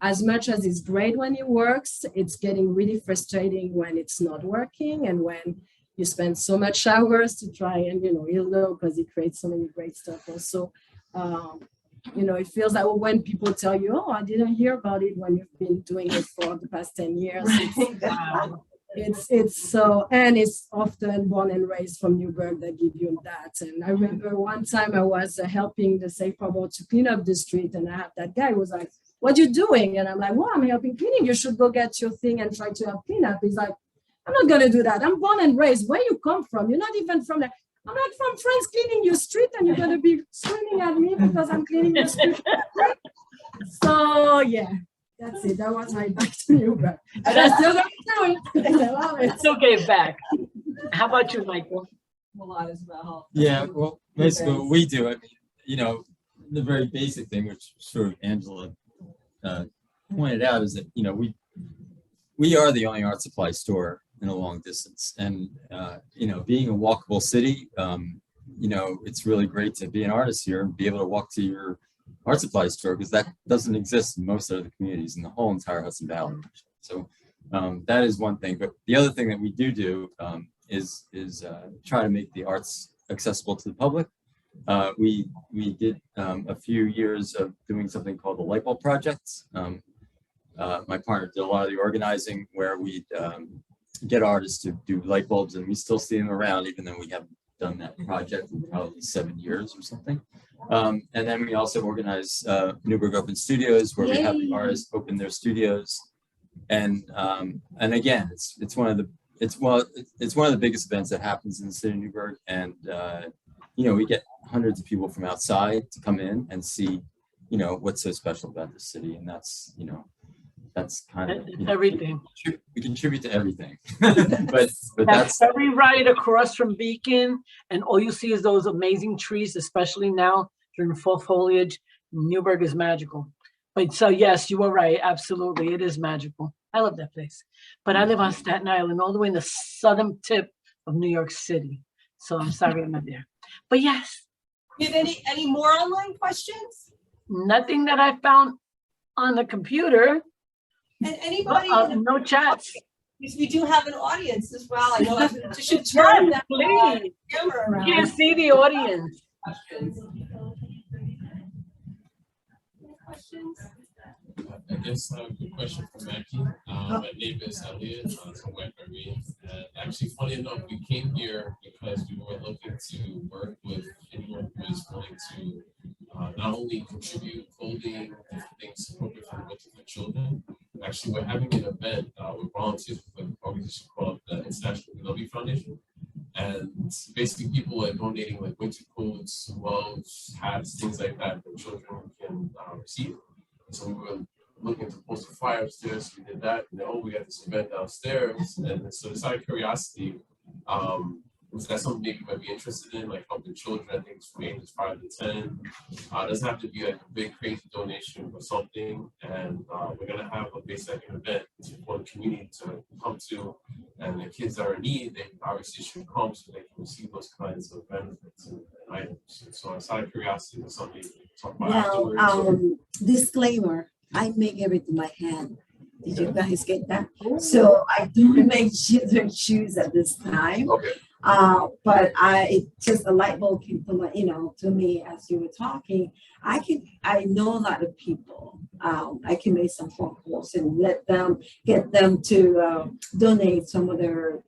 as much as it's great when it works, it's getting really frustrating when it's not working and when you spend so much hours to try and, you'll know because it creates so many great stuff also. It feels like when people tell you, oh, I didn't hear about it when you've been doing it for the past 10 years. It's so, and it's often born and raised from Newburgh that give you that. And I remember one time I was helping the Safe Harbor to clean up the street, and I had that guy who was like, what you doing? And I'm like, well, I'm helping cleaning. You should go get your thing and try to help clean up. He's like, I'm not going to do that. I'm born and raised. Where you come from? You're not even from there. I'm like, from France cleaning your street, and you're going to be screaming at me because I'm cleaning your street. So, yeah, that's it. That was my back to Newburgh. And I still don't do it. I love it.
Still gave back. How about you, Michael?
A lot as well.
Yeah, well, basically what we do, I mean, the very basic thing, which sort of Angela pointed out, is that, we are the only art supply store in a long distance. And, being a walkable city, it's really great to be an artist here and be able to walk to your art supply store, because that doesn't exist in most other communities in the whole entire Hudson Valley. So that is one thing. But the other thing that we do is try to make the arts accessible to the public. We did a few years of doing something called the Light Bulb Project. My partner did a lot of the organizing, where we'd get artists to do light bulbs, and we still see them around, even though we haven't done that project in probably 7 years or something. And then we also organize Newburgh Open Studios, where we have the artists open their studios. And again, it's one of the biggest events that happens in the city of Newburgh. And we get hundreds of people from outside to come in and see, what's so special about this city. And that's kind of
everything.
We contribute to everything. but that's
very right across from Beacon, and all you see is those amazing trees, especially now during fall foliage. Newburgh is magical. But so yes, you were right. Absolutely, it is magical. I love that place. But I live on Staten Island, all the way in the southern tip of New York City. So I'm sorry I'm not there. But yes.
You have any more online questions?
Nothing that I found on the computer.
And anybody?
No chats.
Because we do have an audience as well. I know I should turn that camera around.
You can see the audience.
Questions?
I guess a good question for Mackie. My name is Elliot. I'm from West Virginia. And actually, funny enough, we came here because we were looking to work with anyone who is willing to not only contribute clothing, different things appropriate for the children. Actually, we're having an event with volunteers with an organization called the International Disability Foundation. And basically, people are donating like winter coats, gloves, hats, things like that children can receive. So we were looking to post a flyer upstairs. So we did that. And we got this event downstairs. And so just out of curiosity, was that something maybe you might be interested in, like helping children? I think it's from ages 5 to 10. It doesn't have to be like a big crazy donation or something. And we're gonna have a basic event for the community to come to, and the kids that are in need, they obviously should come so they can receive those kinds of benefits and items. So it's out of curiosity, there's something to talk about afterwards.
Disclaimer: I make everything by hand. Did you guys get that? So I don't make children's shoes at this time.
Okay.
But it just a light bulb came to my, to me as you were talking. I know a lot of people. I can make some phone calls and get them to donate some of their,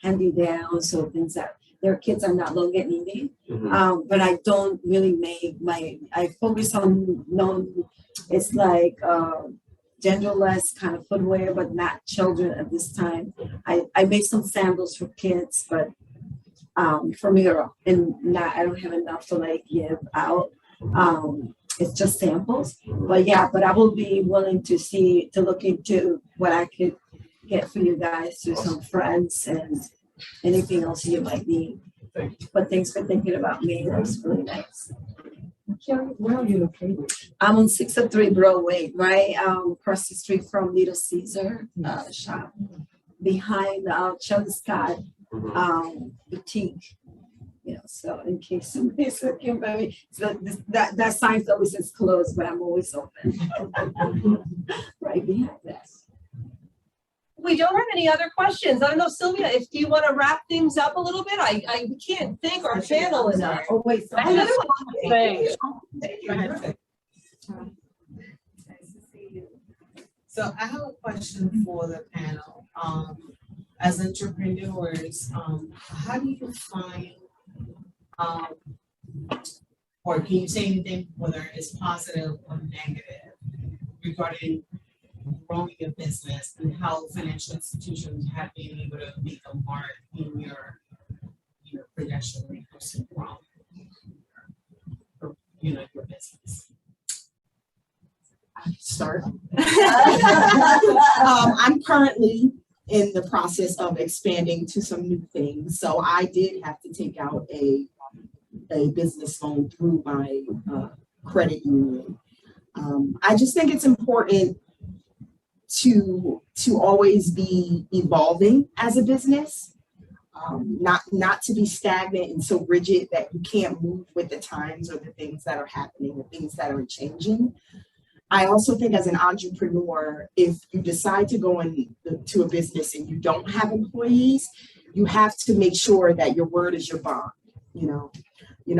hand-me-downs, so things that their kids are not longer needing. But I don't really I focus on it's like genderless kind of footwear, but not children at this time. I make some sandals for kids, but from Europe, and I don't have enough to give out. It's just samples, but I will be willing to look into what I could get for you guys through some friends and anything else you might need. But thanks for thinking about me. That was really nice.
Where are you located?
I'm on 603 Broadway, right across the street from Little Caesar shop, behind Charlie Scott boutique. So in case somebody's looking for me, so that sign always says closed, but I'm always open. Right behind that.
We don't have any other questions. I don't know, Sylvia, do you want to wrap things up a little bit? I can't thank our panel enough.
Oh, wait.
I just want to say, go ahead.
So I have a question for the panel. As entrepreneurs, how do you find, or can you say anything, whether it's positive or negative, regarding growing your business and how financial institutions have been able to make a mark in your projection when it comes to growing, your business?
I can start. I'm currently in the process of expanding to some new things. So I did have to take out a business loan through my credit union. I just think it's important to always be evolving as a business, not to be stagnant and so rigid that you can't move with the times or the things that are happening, the things that are changing. I also think as an entrepreneur, if you decide to go into a business and you don't have employees, you have to make sure that your word is your bond.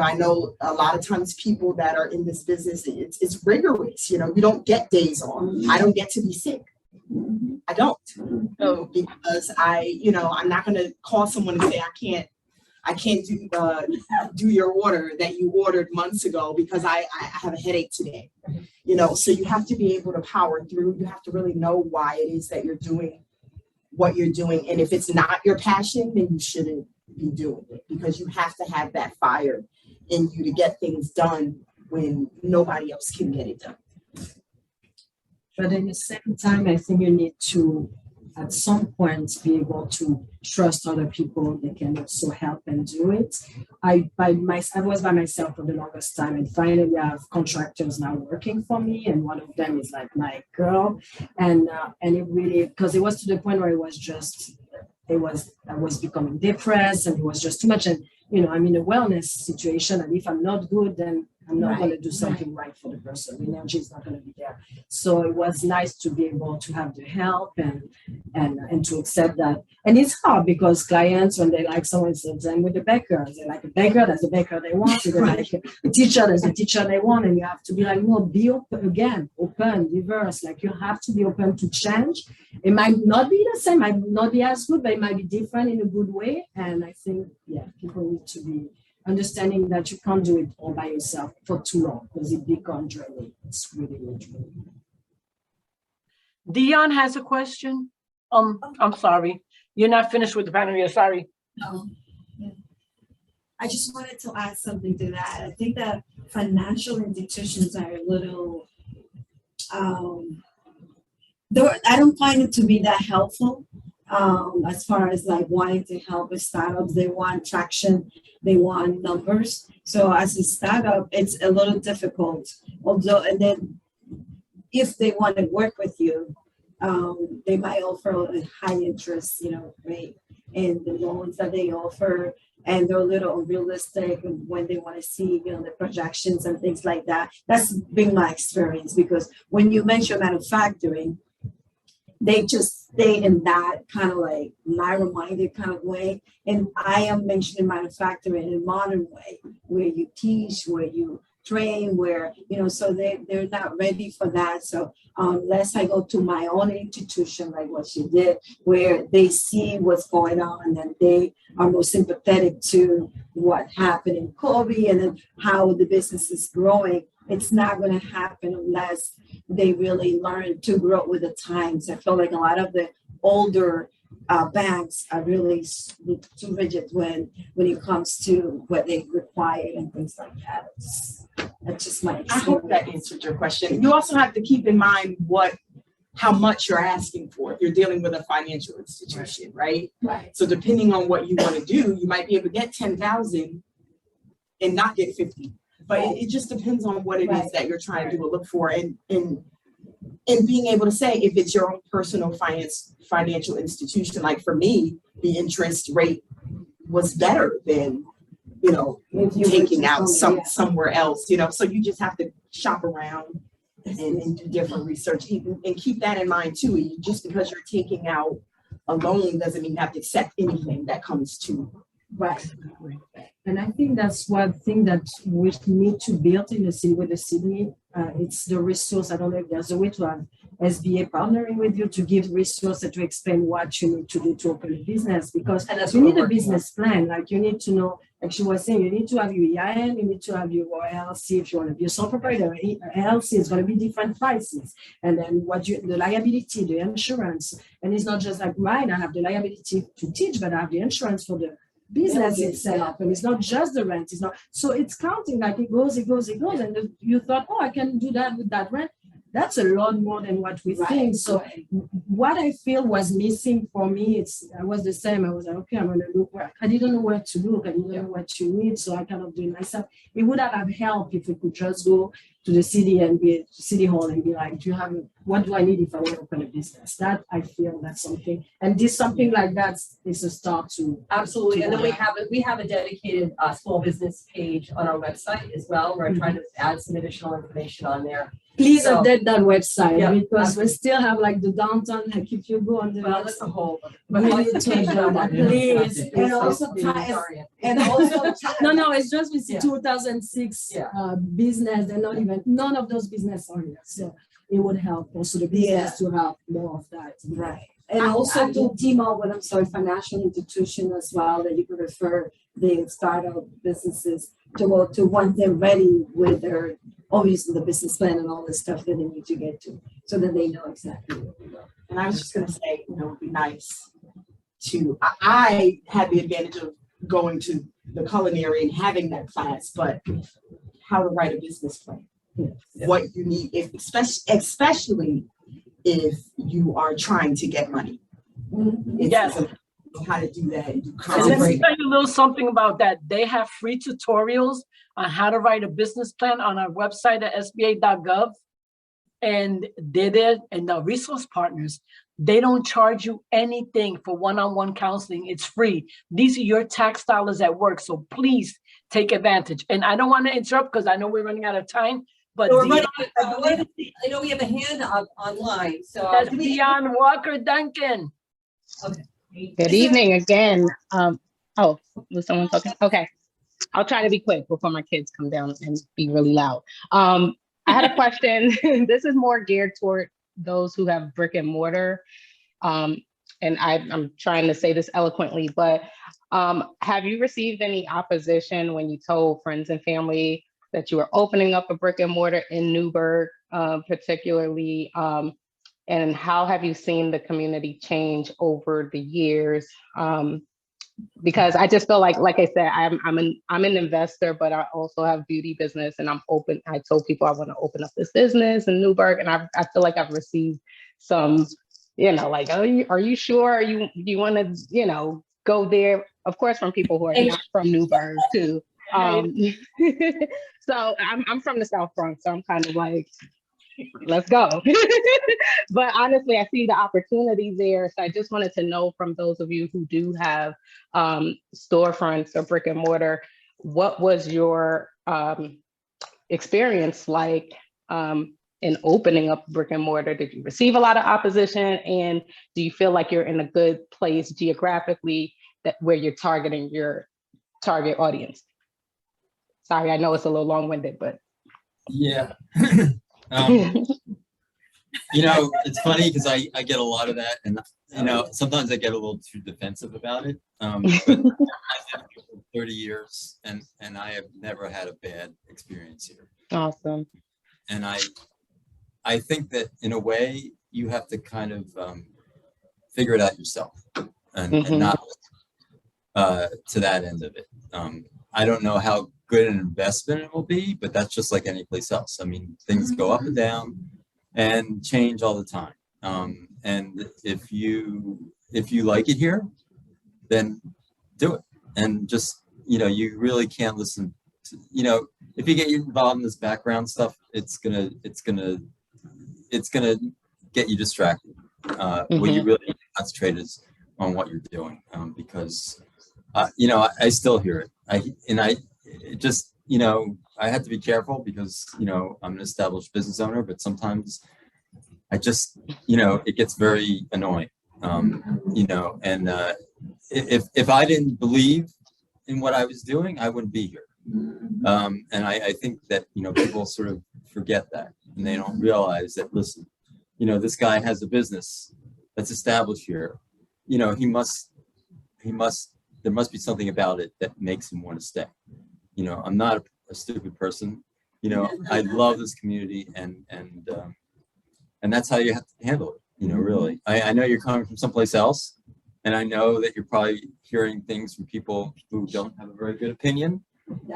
I know a lot of times people that are in this business, it's rigorous. You don't get days off. I don't get to be sick. I don't. So because I'm not going to call someone and say I can't do your order that you ordered months ago because I have a headache today. So you have to be able to power through. You have to really know why it is that you're doing what you're doing. And if it's not your passion, then you shouldn't be doing it, because you have to have that fire in you to get things done when nobody else can get it done.
But at the same time, I think you need to, at some point, be able to trust other people that can also help and do it. I was by myself for the longest time, and finally I have contractors now working for me, and one of them is like my girl, and it really, because it was to the point where I was becoming depressed, and it was just too much. And I'm in a wellness situation, and if I'm not good, then I'm not going to do something right for the person. The energy is not going to be there. So it was nice to be able to have the help and to accept that. And it's hard because clients, when they like someone, says, I'm with the baker, they like a baker, that's the baker they want. They like a teacher, that's the teacher they want. And you have to be like, no, be open, diverse. Like you have to be open to change. It might not be the same, might not be as good, but it might be different in a good way. And I think, people need to be understanding that you can't do it all by yourself for too long, because it becomes draining. It's really draining.
Dion has a question. I'm sorry. You're not finished with the panel yet. Sorry.
No. Yeah. I just wanted to add something to that. I think that financial institutions are a little, I don't find it to be that helpful. As far as like wanting to help with startups, they want traction, they want numbers. So as a startup, it's a little difficult. Although, and then if they want to work with you, they might offer a high interest, rate in the loans that they offer, and they're a little unrealistic when they want to see, the projections and things like that. That's been my experience, because when you mention manufacturing, they just stay in that kind of like narrow-minded kind of way. And I am mentioning manufacturing in a modern way, where you teach, where you train, where, so they're not ready for that. So unless I go to my own institution, like what she did, where they see what's going on and they are more sympathetic to what happened in COVID and then how the business is growing, it's not going to happen unless they really learn to grow with the times. I feel like a lot of the older banks are really too rigid when it comes to what they require and things like that. That's just my experience.
I hope that answered your question. You also have to keep in mind how much you're asking for if you're dealing with a financial institution, right?
Right.
So depending on what you want to do, you might be able to get 10,000 and not get 50. But it just depends on what it is that you're trying to do or look for, and being able to say if it's your own personal financial institution. Like for me, the interest rate was better than taking out somewhere else. So you just have to shop around and do different research, and keep that in mind too. Just because you're taking out a loan doesn't mean you have to accept anything that comes to.
Right.
And I think that's one thing that we need to build in the city with the city. It's the resource. I don't know if there's a way to have SBA partnering with you to give resources to explain what you need to do to open a business, because you need a business plan. Like you need to know, like she was saying, you need to have your EIN, you need to have your LLC if you want to be a sole proprietor. LLC is going to be different prices. And then the liability, the insurance. And it's not just like mine, I have the liability to teach, but I have the insurance for the business itself, and it's not just the rent. It's not, so it's counting, like it goes, and you thought, oh, I can do that with that rent. That's a lot more than what we think. So what I feel was missing for me, I was the same. I was like, okay, I'm going to look where I didn't know where to look. I didn't know what you need. So I kind of do it myself. It would have helped if we could just go to the city and be city hall and be like, what do I need if I want to open a business? That I feel that's something. And this something like that is a start to.
Absolutely. And then we have a dedicated small business page on our website as well. We're trying to add some additional information on there.
Please update that website, because we still have like the downtown, like if you go on the
website, that's a whole.
We need to change that, please.
And also,
no, it's just with 2006 business. They're not even, none of those business owners. So it would help also the business to have more of that.
Right. And also to team up with, financial institution as well, that you could refer the startup businesses to once they're ready with their, obviously the business plan and all the stuff that they need to get to, so that they know exactly what to do.
And I was just going to say, it would be nice to, I had the advantage of going to the culinary and having that class, but how to write a business plan, what you need, especially if you are trying to get money.
Yes.
How to do that.
And let me tell you a little something about that. They have free tutorials on how to write a business plan on our website at sba.gov. And they did, and the resource partners, they don't charge you anything for one-on-one counseling. It's free. These are your tax dollars at work. So please take advantage. And I don't want to interrupt because I know we're running out of time. But
I know we have a hand up online. So
that's Dion Walker Duncan.
Okay.
Good evening again. Was someone talking? Okay. I'll try to be quick before my kids come down and be really loud. I had a question. This is more geared toward those who have brick and mortar. And I'm trying to say this eloquently, but have you received any opposition when you told friends and family that you were opening up a brick and mortar in Newburgh, particularly? And how have you seen the community change over the years? Because I just feel like I said, I'm an investor, but I also have beauty business, and I'm open. I told people I want to open up this business in Newburgh, and I feel like I've received some, like, oh, are you sure? Do you want to, go there? Of course, from people who are not from Newburgh too. So I'm from the South Bronx, so I'm kind of like, let's go. But honestly, I see the opportunity there. So I just wanted to know from those of you who do have storefronts or brick and mortar, what was your experience like in opening up brick and mortar? Did you receive a lot of opposition? And do you feel like you're in a good place geographically where you're targeting your target audience? Sorry, I know it's a little long-winded, but.
Yeah. It's funny because I get a lot of that, and sometimes I get a little too defensive about it. But I've been here for 30 years, and I have never had a bad experience here.
Awesome.
And I think that in a way you have to kind of figure it out yourself, and not to that end of it. I don't know how good an investment it will be, but that's just like any place else. I mean, things go up and down and change all the time. And if you like it here, then do it. And just, you really can't listen to, if you get involved in this background stuff, it's gonna get you distracted. What you really concentrate is on what you're doing, because I still hear it. I have to be careful because I'm an established business owner, but sometimes I just it gets very annoying. And if I didn't believe in what I was doing, I wouldn't be here. And I think that people sort of forget that, and they don't realize that, listen, this guy has a business that's established here. There must be something about it that makes him want to stay. I'm not a stupid person. I love this community, and that's how you have to handle it. Really. I know you're coming from someplace else, and I know that you're probably hearing things from people who don't have a very good opinion.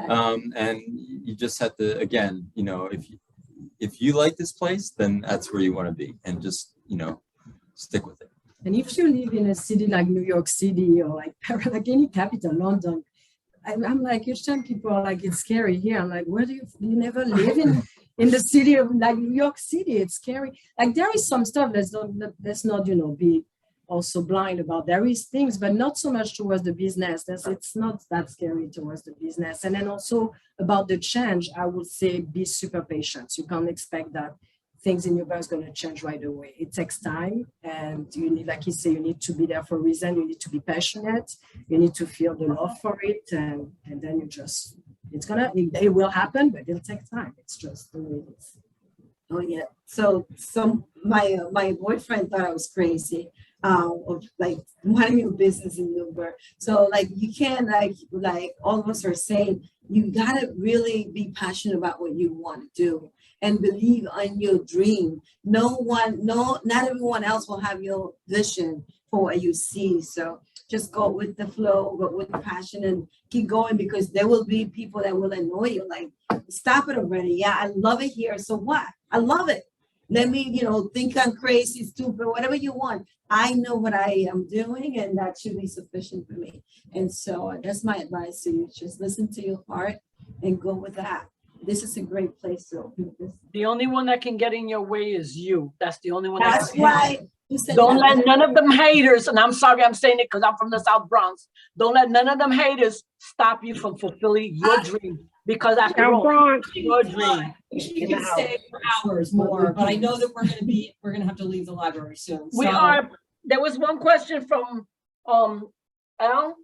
And you just have to, again, if you like this place, then that's where you want to be, and just stick with it.
And if you live in a city like New York City or like any capital, London, I'm like, each time people are like, it's scary here. I'm like, where do you never live in the city of like New York City? It's scary. Like there is some stuff let's not be also blind about. There is things, but not so much towards the business. It's not that scary towards the business. And then also about the change, I would say be super patient. You can't expect that things in Newburgh is going to change right away. It takes time, and you need, like you say, you need to be there for a reason. You need to be passionate. You need to feel the love for it, and then it will happen, but it'll take time. It's just the way it is.
Oh yeah. So my boyfriend thought I was crazy of like running a business in Newburgh. So like you can't like all of us are saying, you gotta really be passionate about what you want to do and believe in your dream. Not everyone else will have your vision for what you see. So just go with the flow, go with the passion, and keep going, because there will be people that will annoy you. Like, stop it already. Yeah, I love it here. So what? I love it. Let me, think I'm crazy, stupid, whatever you want. I know what I am doing, and that should be sufficient for me. And so that's my advice to you. Just listen to your heart and go with that. This is a great place to open this.
The only one that can get in your way is you. That's the only one.
That's right.
Don't let none of them haters, and I'm sorry I'm saying it because I'm from the South Bronx. Don't let none of them haters stop you from fulfilling your dream. Because after all, your dream.
You can stay for hours more, but I know that we're gonna have to leave the library soon.
We are. There was one question from Al.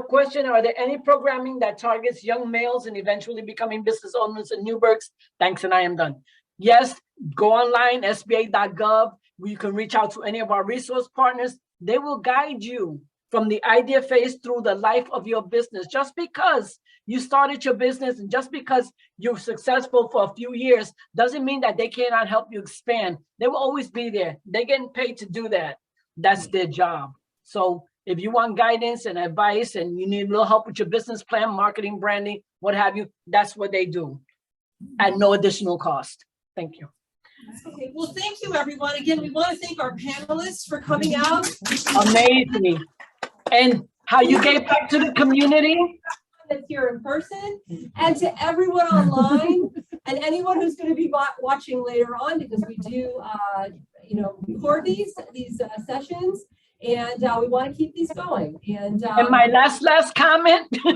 Question: are there any programming that targets young males and eventually becoming business owners in Newburgh? Thanks, and I am done. Yes, go online, sba.gov. You can reach out to any of our resource partners. They will guide you from the idea phase through the life of your business. Just because you started your business and just because you're successful for a few years doesn't mean that they cannot help you expand. They will always be there. They're getting paid to do that. That's their job. So if you want guidance and advice and you need a little help with your business plan, marketing, branding, what have you, that's what they do at no additional cost. Thank you.
Okay, well, thank you, everyone. Again, we want to thank our panelists for coming out.
Amazing. And how you gave back to the community.
That's here in person, and to everyone online, and anyone who's going to be watching later on, because we do, record these sessions, and we want to keep these going. And
my last comment, because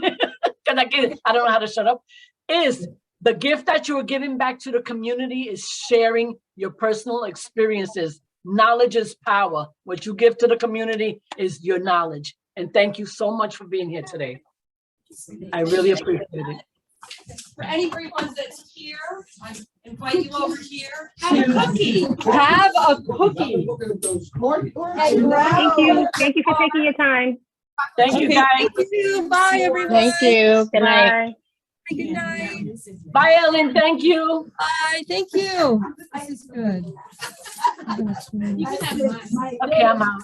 I don't know how to shut up, is The gift that you are giving back to the community is sharing your personal experiences. Knowledge is power. What you give to the community is your knowledge. And thank you so much for being here today. I really appreciate it.
For anybody that's here, I invite you over here.
Have a cookie.
Have a cookie.
Thank you. Thank you for taking your time.
Thank you, guys.
Thank you. Bye, everyone.
Thank you. Good night.
Good night.
Bye, Ellen. Thank you.
Bye. Thank you. This is good.
You can have mine.
Okay, I'm out.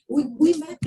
We met